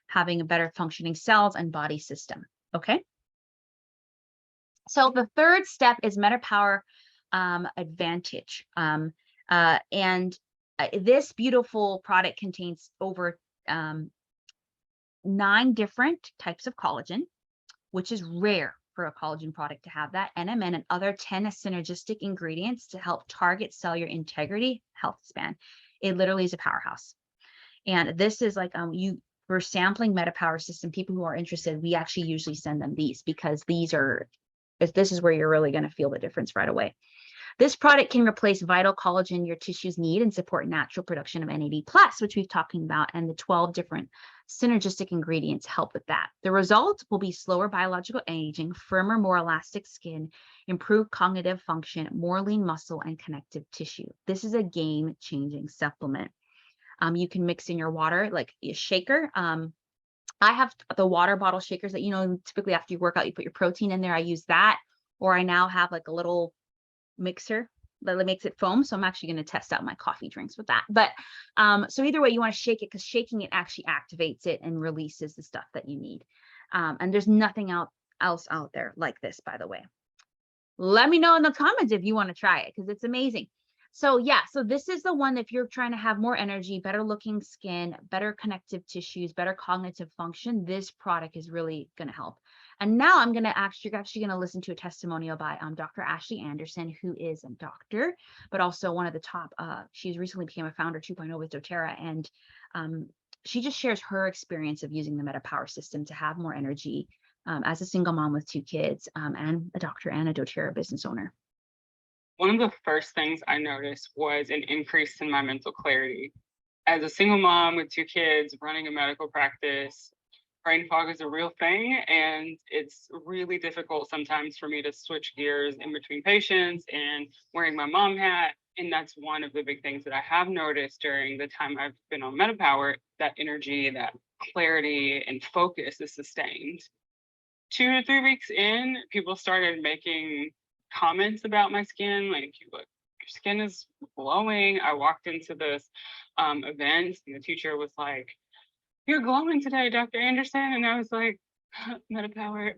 Speaker 1: having a better functioning cells and body system. Okay. So the third step is MetaPWR Advantage. This beautiful product contains over 9 different types of collagen, which is rare for a collagen product to have that, NMN, and other 10 synergistic ingredients to help target cellular integrity, health span. It literally is a powerhouse. And this is like, for sampling MetaPWR system, people who are interested, we actually usually send them these, because this is where you're really going to feel the difference right away. This product can replace vital collagen your tissues need and support natural production of NAD+, which we've talking about, and the 12 different synergistic ingredients help with that. The result will be slower biological aging, firmer, more elastic skin, improved cognitive function, more lean muscle, and connective tissue. This is a game-changing supplement. You can mix in your water, like a shaker. I have the water bottle shakers that, typically after you work out, you put your protein in there. I use that, or I now have like a little mixer that makes it foam. So I'm actually going to test out my coffee drinks with that. But so either way, you want to shake it, because shaking it actually activates it and releases the stuff that you need. And there's nothing else out there like this, by the way. Let me know in the comments if you want to try it, because it's amazing. So yeah, so this is the one if you're trying to have more energy, better looking skin, better connective tissues, better cognitive function, this product is really going to help. And now you're actually going to listen to a testimonial by Dr. Ashley Anderson, who is a doctor, but also one of the top, she's recently became a founder 2.0 with doTERRA. And she just shares her experience of using the MetaPWR system to have more energy as a single mom with 2 kids and a doctor and a doTERRA business owner.
Speaker 6: One of the first things I noticed was an increase in my mental clarity. As a single mom with 2 kids, running a medical practice, brain fog is a real thing, and it's really difficult sometimes for me to switch gears in between patients and wearing my mom hat. And that's one of the big things that I have noticed during the time I've been on MetaPWR, that energy, that clarity and focus is sustained. 2 to 3 weeks in, people started making comments about my skin, like, look, your skin is glowing. I walked into this event and the teacher was like, "You're glowing today, Dr. Anderson." And I was like, MetaPWR.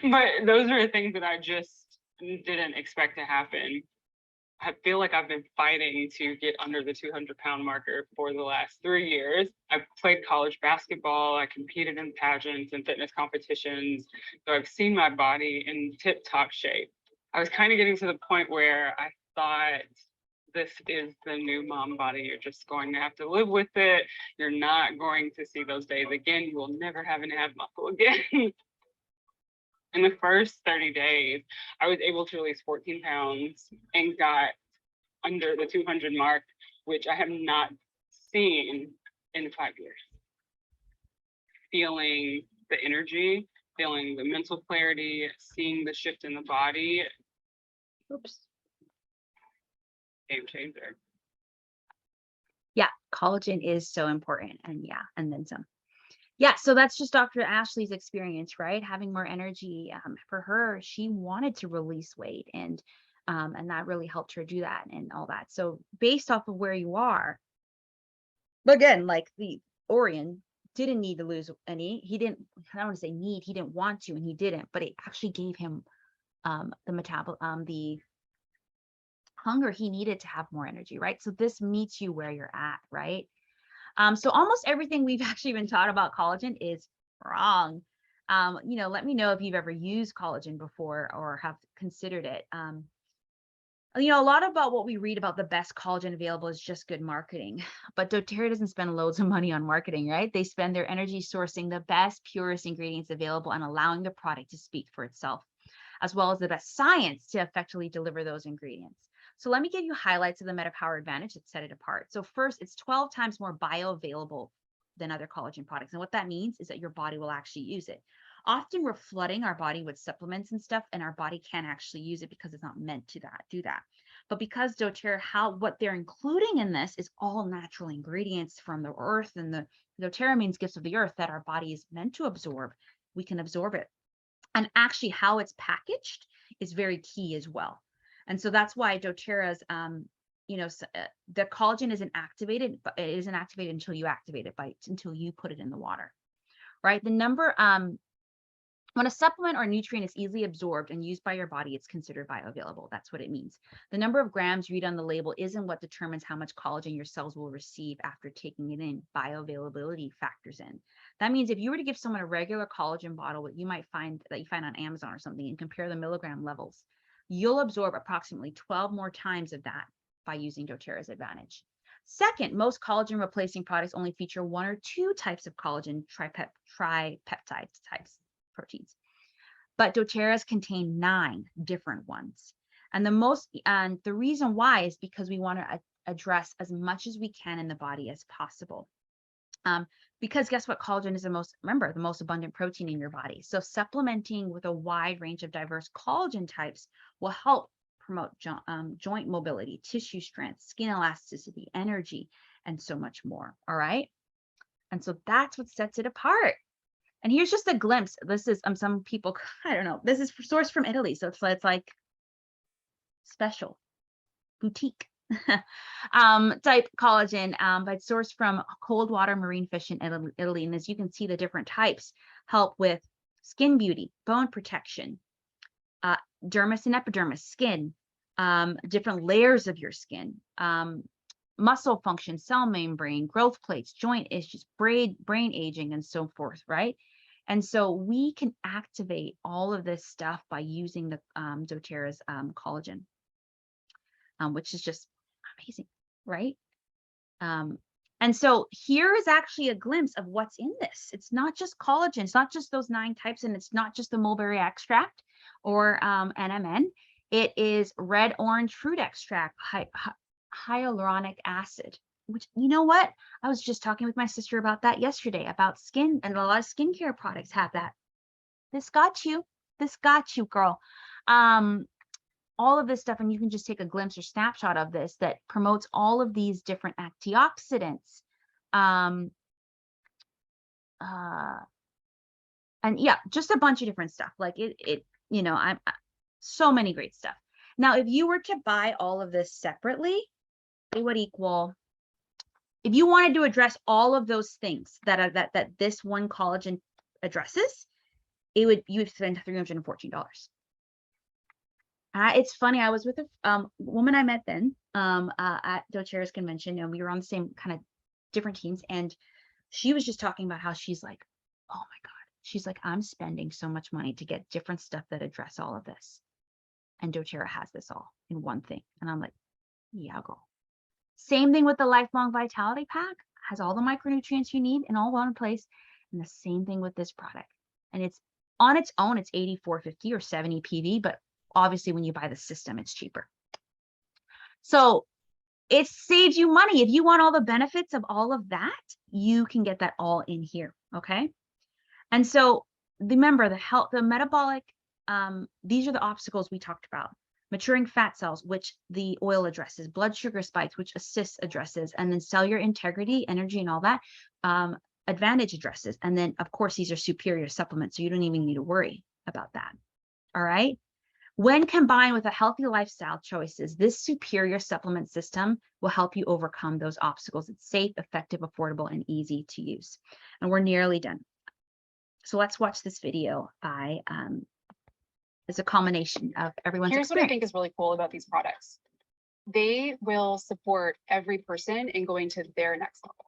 Speaker 6: But those are things that I just didn't expect to happen. I feel like I've been fighting to get under the 200-pound marker for the last 3 years. I've played college basketball. I competed in pageants and fitness competitions. So I've seen my body in tip-top shape. I was kind of getting to the point where I thought, this is the new mom body. You're just going to have to live with it. You're not going to see those days again. You will never have an ab muscle again. In the first 30 days, I was able to release 14 pounds and got under the 200 mark, which I have not seen in 5 years. Feeling the energy, feeling the mental clarity, seeing the shift in the body. Oops. Game changer.
Speaker 1: Yeah, collagen is so important. And yeah, and then some. Yeah, so that's just Dr. Ashley's experience, right? Having more energy. For her, she wanted to release weight, and that really helped her do that and all that. So based off of where you are, but again, like the Orion didn't need to lose any. He didn't, I don't want to say need, he didn't want to, and he didn't, but it actually gave him the hunger he needed to have more energy, right? So this meets you where you're at, right? So almost everything we've actually been taught about collagen is wrong. Let me know if you've ever used collagen before or have considered it. A lot about what we read about the best collagen available is just good marketing, but doTERRA doesn't spend loads of money on marketing, right? They spend their energy sourcing the best, purest ingredients available and allowing the product to speak for itself, as well as the best science to effectively deliver those ingredients. So let me give you highlights of the MetaPWR advantage that set it apart. So first, it's 12 times more bioavailable than other collagen products. And what that means is that your body will actually use it. Often we're flooding our body with supplements and stuff, and our body can't actually use it because it's not meant to do that. But because doTERRA, what they're including in this is all natural ingredients from the earth, and the doTERRA means gifts of the earth that our body is meant to absorb. We can absorb it. And actually how it's packaged is very key as well. And so that's why doTERRA's, the collagen isn't activated, but it isn't activated until you activate it until you put it in the water, right? When a supplement or nutrient is easily absorbed and used by your body, it's considered bioavailable. That's what it means. The number of grams you read on the label isn't what determines how much collagen your cells will receive after taking it in. Bioavailability factors in. That means if you were to give someone a regular collagen bottle, what you might find that you find on Amazon or something, and compare the milligram levels, you'll absorb approximately 12 more times of that by using doTERRA's advantage. Second, most collagen replacing products only feature 1 or 2 types of collagen tripeptide types proteins, but doTERRA's contain 9 different ones. And the reason why is because we want to address as much as we can in the body as possible. Because guess what? Collagen is the most abundant protein in your body. So supplementing with a wide range of diverse collagen types will help promote joint mobility, tissue strength, skin elasticity, energy, and so much more. All right. And so that's what sets it apart. And here's just a glimpse. This is some people, I don't know, this is sourced from Italy. So it's like special boutique type collagen, but it's sourced from cold water marine fish in Italy. And as you can see, the different types help with skin beauty, bone protection, dermis and epidermis, skin, different layers of your skin, muscle function, cell membrane, growth plates, joint issues, brain aging, and so forth, right? And so we can activate all of this stuff by using the doTERRA's collagen, which is just amazing, right? And so here is actually a glimpse of what's in this. It's not just collagen. It's not just those 9 types, and it's not just the mulberry extract or NMN. It is red orange fruit extract, hyaluronic acid, which, you know what? I was just talking with my sister about that yesterday, about skin, and a lot of skincare products have that. This got you, girl. All of this stuff, and you can just take a glimpse or snapshot of this that promotes all of these different antioxidants. And yeah, just a bunch of different stuff. Like I'm so many great stuff. Now, if you were to buy all of this separately, it would equal, if you wanted to address all of those things that this one collagen addresses, you would spend $314. It's funny. I was with a woman I met then at doTERRA's convention, and we were on the same kind of different teams. And she was just talking about how she's like, oh my God, she's like, I'm spending so much money to get different stuff that address all of this. And doTERRA has this all in one thing. And I'm like, yeah, girl. Same thing with the Lifelong Vitality Pack, has all the micronutrients you need in all one place. And the same thing with this product. And it's on its own, it's $84.50 or $70 PV, but obviously when you buy the system, it's cheaper. So it saves you money. If you want all the benefits of all of that, you can get that all in here. Okay. And so remember the metabolic, these are the obstacles we talked about. Maturing fat cells, which the oil addresses, blood sugar spikes, which addresses, and then cellular integrity, energy, and all that, advantage addresses. And then, of course, these are superior supplements, so you don't even need to worry about that. All right. When combined with a healthy lifestyle choices, this superior supplement system will help you overcome those obstacles. It's safe, effective, affordable, and easy to use. And we're nearly done. So let's watch this video by it's a combination of everyone's
Speaker 4: Here's
Speaker 1: experience.
Speaker 4: what I think is really cool about these products. They will support every person in going to their next level.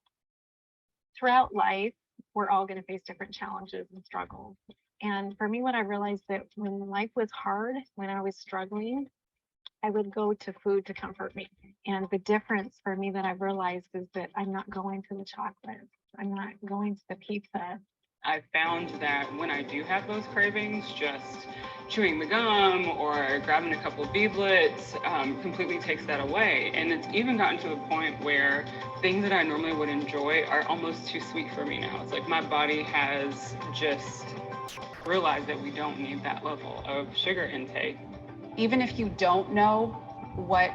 Speaker 7: Throughout life, we're all going to face different challenges and struggles. And for me, what I realized that when life was hard, when I was struggling, I would go to food to comfort me. And the difference for me that I've realized is that I'm not going to the chocolate. I'm not going to the pizza.
Speaker 6: I found that when I do have those cravings, just chewing the gum or grabbing a couple of beadlets completely takes that away. And it's even gotten to the point where things that I normally would enjoy are almost too sweet for me now. It's like my body has just realized that we don't need that level of sugar intake.
Speaker 4: Even if you don't know what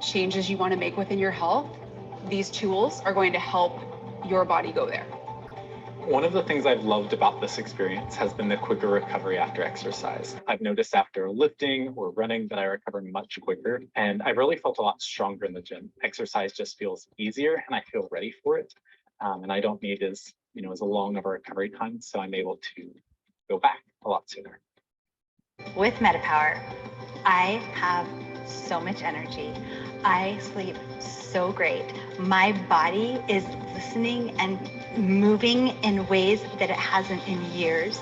Speaker 4: changes you want to make within your health, these tools are going to help your body go there.
Speaker 5: One of the things I've loved about this experience has been the quicker recovery after exercise. I've noticed after lifting or running that I recover much quicker, and I've really felt a lot stronger in the gym. Exercise just feels easier and I feel ready for it. And I don't need as long of a recovery time, so I'm able to go back a lot sooner.
Speaker 8: With MetaPWR, I have so much energy. I sleep so great. My body is listening and moving in ways that it hasn't in years.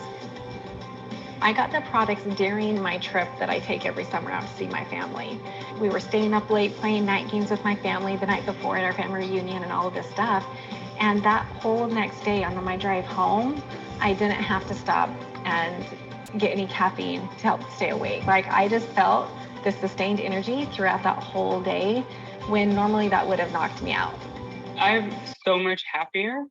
Speaker 7: I got the products during my trip that I take every summer out to see my family. We were staying up late playing night games with my family the night before at our family reunion and all of this stuff. And that whole next day on my drive home, I didn't have to stop and get any caffeine to help stay awake. Like, I just felt the sustained energy throughout that whole day when normally that would have knocked me out.
Speaker 6: I'm so much happier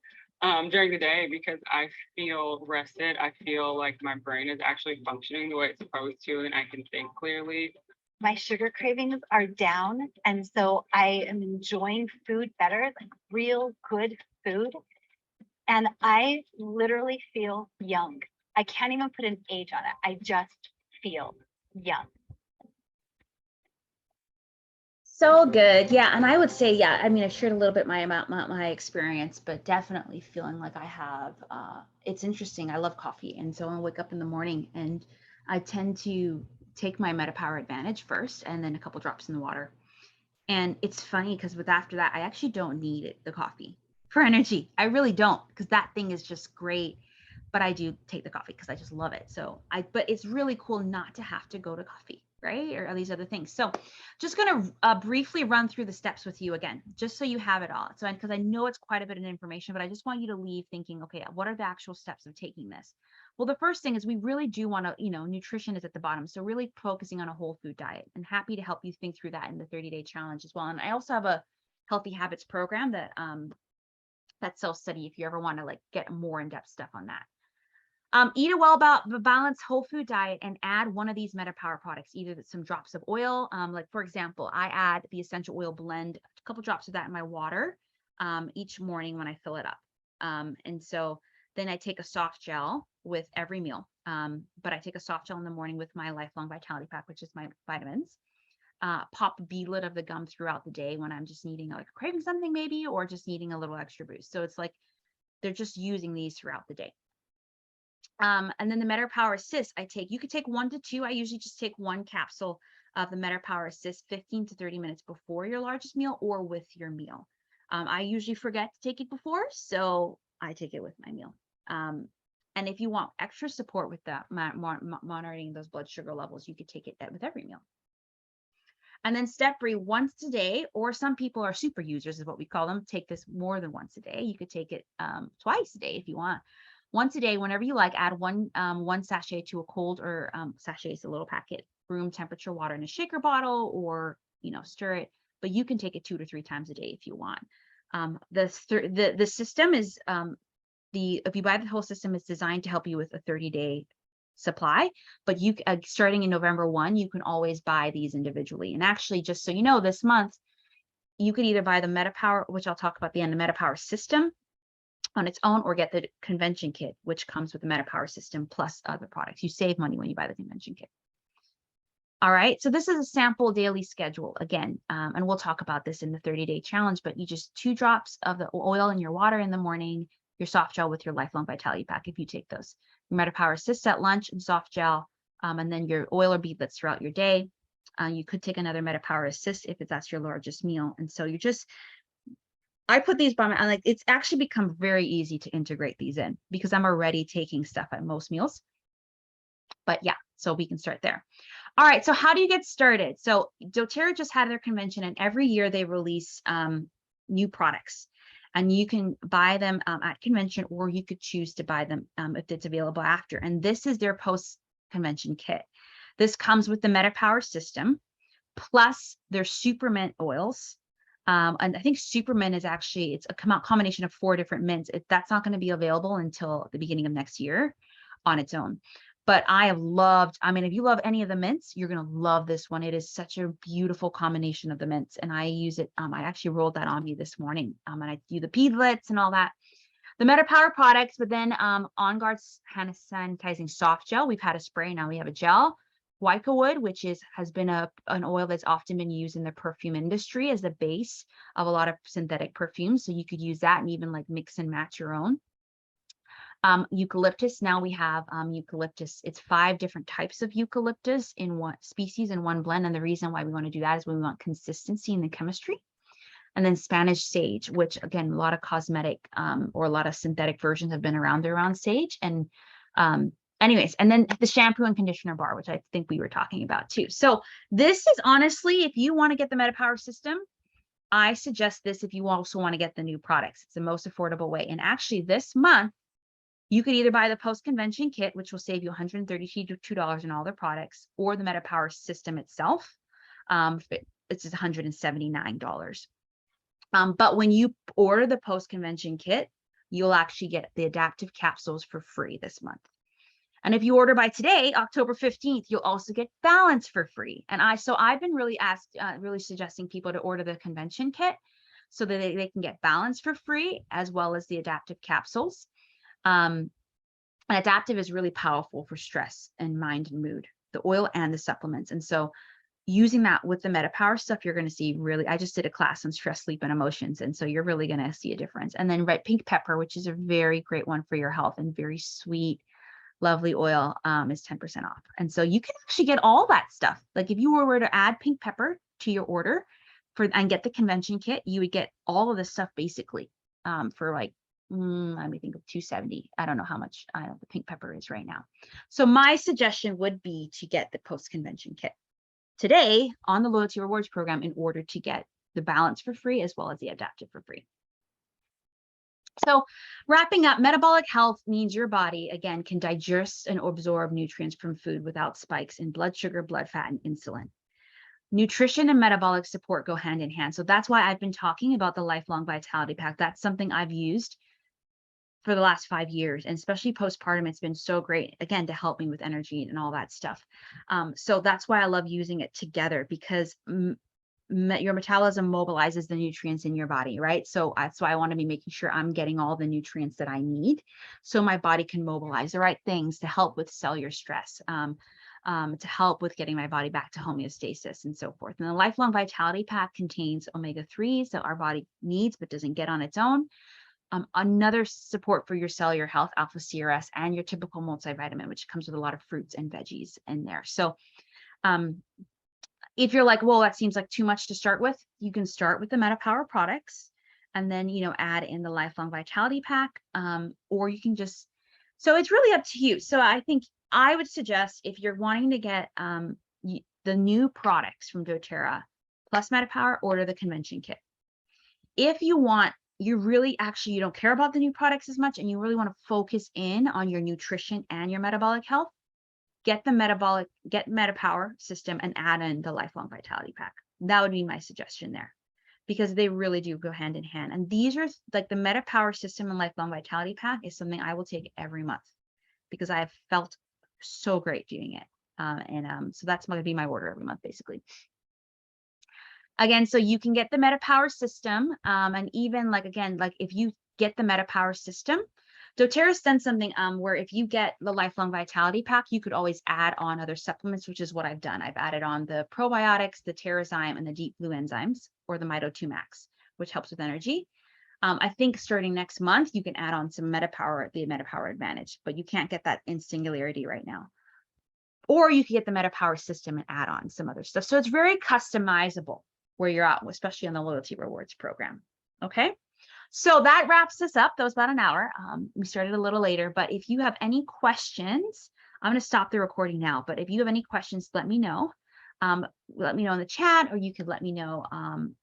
Speaker 6: during the day because I feel rested. I feel like my brain is actually functioning the way it's supposed to, and I can think clearly.
Speaker 8: My sugar cravings are down, and so I am enjoying food better, like real good food. And I literally feel young. I can't even put an age on it. I just feel young.
Speaker 1: So good. Yeah. And I would say, yeah, I mean, I've shared a little bit my experience, but definitely feeling like I have, it's interesting. I love coffee. And so I wake up in the morning and I tend to take my MetaPWR Advantage first and then a couple drops in the water. And it's funny because after that, I actually don't need the coffee for energy. I really don't, because that thing is just great. But I do take the coffee because I just love it. But it's really cool not to have to go to coffee, right? Or these other things. So just going to briefly run through the steps with you again, just so you have it all. So, because I know it's quite a bit of information, but I just want you to leave thinking, okay, what are the actual steps of taking this? Well, the first thing is we really do want to, nutrition is at the bottom. So really focusing on a whole food diet, and happy to help you think through that in the 30-day challenge as well. And I also have a healthy habits program that's self-study if you ever want to get more in-depth stuff on that. Eat a balanced whole food diet and add one of these MetaPWR products, either some drops of oil. Like for example, I add the essential oil blend, a couple drops of that in my water each morning when I fill it up. And so then I take a soft gel with every meal. But I take a soft gel in the morning with my Lifelong Vitality Pack, which is my vitamins. Pop a beadlet of the gum throughout the day when I'm just needing craving something maybe, or just needing a little extra boost. So it's like they're just using these throughout the day. And then the MetaPWR Assist, you could take 1 to 2. I usually just take 1 capsule of the MetaPWR Assist 15 to 30 minutes before your largest meal or with your meal. I usually forget to take it before, so I take it with my meal. And if you want extra support with that, monitoring those blood sugar levels, you could take it with every meal. And then step 3, once a day, or some people are super users is what we call them, take this more than once a day. You could take it twice a day if you want. Once a day, whenever you like, add one sachet to a cold, or sachet is a little packet, room temperature water in a shaker bottle, or stir it. But you can take it 2 to 3 times a day if you want. The system is if you buy the whole system, it's designed to help you with a 30-day supply. But you starting in November 1, you can always buy these individually. And actually, just so you know, this month you could either buy the MetaPWR, which I'll talk about at the end, the MetaPWR system on its own, or get the convention kit, which comes with the MetaPWR system plus other products. You save money when you buy the convention kit. All right, so this is a sample daily schedule again, and we'll talk about this in the 30-day challenge, but you just 2 drops of the oil in your water in the morning, your soft gel with your Lifelong Vitality Pack if you take those. Your MetaPWR Assist at lunch and soft gel, and then your oil or beadlets throughout your day. You could take another MetaPWR Assist if that's your largest meal. And so I put these by it's actually become very easy to integrate these in because I'm already taking stuff at most meals. But yeah, so we can start there. All right, so how do you get started? So doTERRA just had their convention, and every year they release new products, and you can buy them at convention, or you could choose to buy them if it's available after. And this is their post-convention kit. This comes with the MetaPWR system, plus their super mint oils. And I think super mint is actually, it's a combination of 4 different mints. That's not going to be available until the beginning of next year on its own. But I have loved, I mean, if you love any of the mints, you're going to love this one. It is such a beautiful combination of the mints. And I use it. I actually rolled that on me this morning. And I do the peedlets and all that. The MetaPWR products, but then On Guard's hand sanitizing soft gel. We've had a spray, now we have a gel. Guaica wood, which has been an oil that's often been used in the perfume industry as the base of a lot of synthetic perfumes. So you could use that and even like mix and match your own. Eucalyptus, now we have eucalyptus. It's 5 different types of eucalyptus in one species in one blend. And the reason why we want to do that is we want consistency in the chemistry. And then Spanish sage, which again, a lot of cosmetic or a lot of synthetic versions have been around sage. And anyways, and then the shampoo and conditioner bar, which I think we were talking about too. So this is honestly, if you want to get the MetaPWR system, I suggest this if you also want to get the new products. It's the most affordable way. And actually this month, you could either buy the post-convention kit, which will save you $132 in all their products, or the MetaPWR system itself. It's $179. But when you order the post-convention kit, you'll actually get the adaptive capsules for free this month. And if you order by today, October 15th, you'll also get balance for free. And I've been really suggesting people to order the convention kit so that they can get balance for free, as well as the adaptive capsules. And adaptive is really powerful for stress and mind and mood, the oil and the supplements. And so using that with the MetaPWR stuff, you're going to see really, I just did a class on stress, sleep, and emotions. And so you're really going to see a difference. And then red pink pepper, which is a very great one for your health and very sweet, lovely oil, is 10% off. And so you can actually get all that stuff. Like if you were to add pink pepper to your order and get the convention kit, you would get all of this stuff basically for like, let me think of $270. I don't know how much the pink pepper is right now. So my suggestion would be to get the post-convention kit today on the loyalty rewards program in order to get the balance for free as well as the adaptive for free. So wrapping up, metabolic health means your body, again, can digest and absorb nutrients from food without spikes in blood sugar, blood fat, and insulin. Nutrition and metabolic support go hand in hand. So that's why I've been talking about the Lifelong Vitality Pack. That's something I've used for the last 5 years, and especially postpartum, it's been so great, again, to help me with energy and all that stuff. So that's why I love using it together, because your metabolism mobilizes the nutrients in your body, right? So that's why I want to be making sure I'm getting all the nutrients that I need so my body can mobilize the right things to help with cellular stress, to help with getting my body back to homeostasis and so forth. And the Lifelong Vitality Pack contains omega-3s that our body needs but doesn't get on its own. Another support for your cellular health, alpha CRS, and your typical multivitamin, which comes with a lot of fruits and veggies in there. So if you're like, well, that seems like too much to start with, you can start with the MetaPWR products and then, add in the Lifelong Vitality Pack, or you can just, so it's really up to you. So I think I would suggest if you're wanting to get the new products from doTERRA plus MetaPWR, order the convention kit. If you really you don't care about the new products as much and you really want to focus in on your nutrition and your metabolic health, get MetaPWR system and add in the Lifelong Vitality Pack. That would be my suggestion there, because they really do go hand in hand. And these are like the MetaPWR system and Lifelong Vitality Pack is something I will take every month because I have felt so great doing it. So that's going to be my order every month, basically. Again, so you can get the MetaPWR system, and even if you get the MetaPWR system, doTERRA's done something where if you get the Lifelong Vitality Pack, you could always add on other supplements, which is what I've done. I've added on the probiotics, the Terrazyme, and the Deep Blue enzymes, or the Mito2 Max, which helps with energy. I think starting next month, you can add on some MetaPWR, the MetaPWR Advantage, but you can't get that in Singularity right now. Or you can get the MetaPWR system and add on some other stuff. So it's very customizable where you're at, especially on the loyalty rewards program. Okay. So that wraps us up. That was about an hour. We started a little later, but if you have any questions, I'm going to stop the recording now, but if you have any questions, let me know. Let me know in the chat, or you could let me know,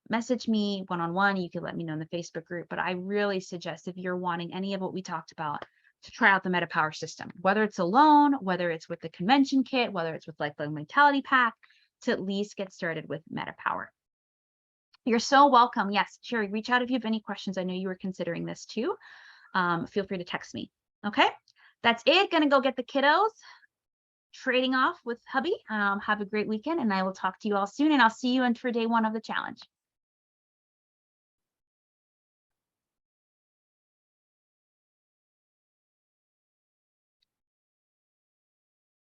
Speaker 1: message me one-on-one. You could let me know in the Facebook group, but I really suggest if you're wanting any of what we talked about to try out the MetaPWR system, whether it's alone, whether it's with the convention kit, whether it's with Lifelong Vitality Pack, to at least get started with MetaPWR. You're so welcome. Yes, Sherry, reach out if you have any questions. I know you were considering this too. Feel free to text me. Okay, that's it. Gonna go get the kiddos trading off with hubby. Have a great weekend, and I will talk to you all soon, and I'll see you in for day 1 of the challenge.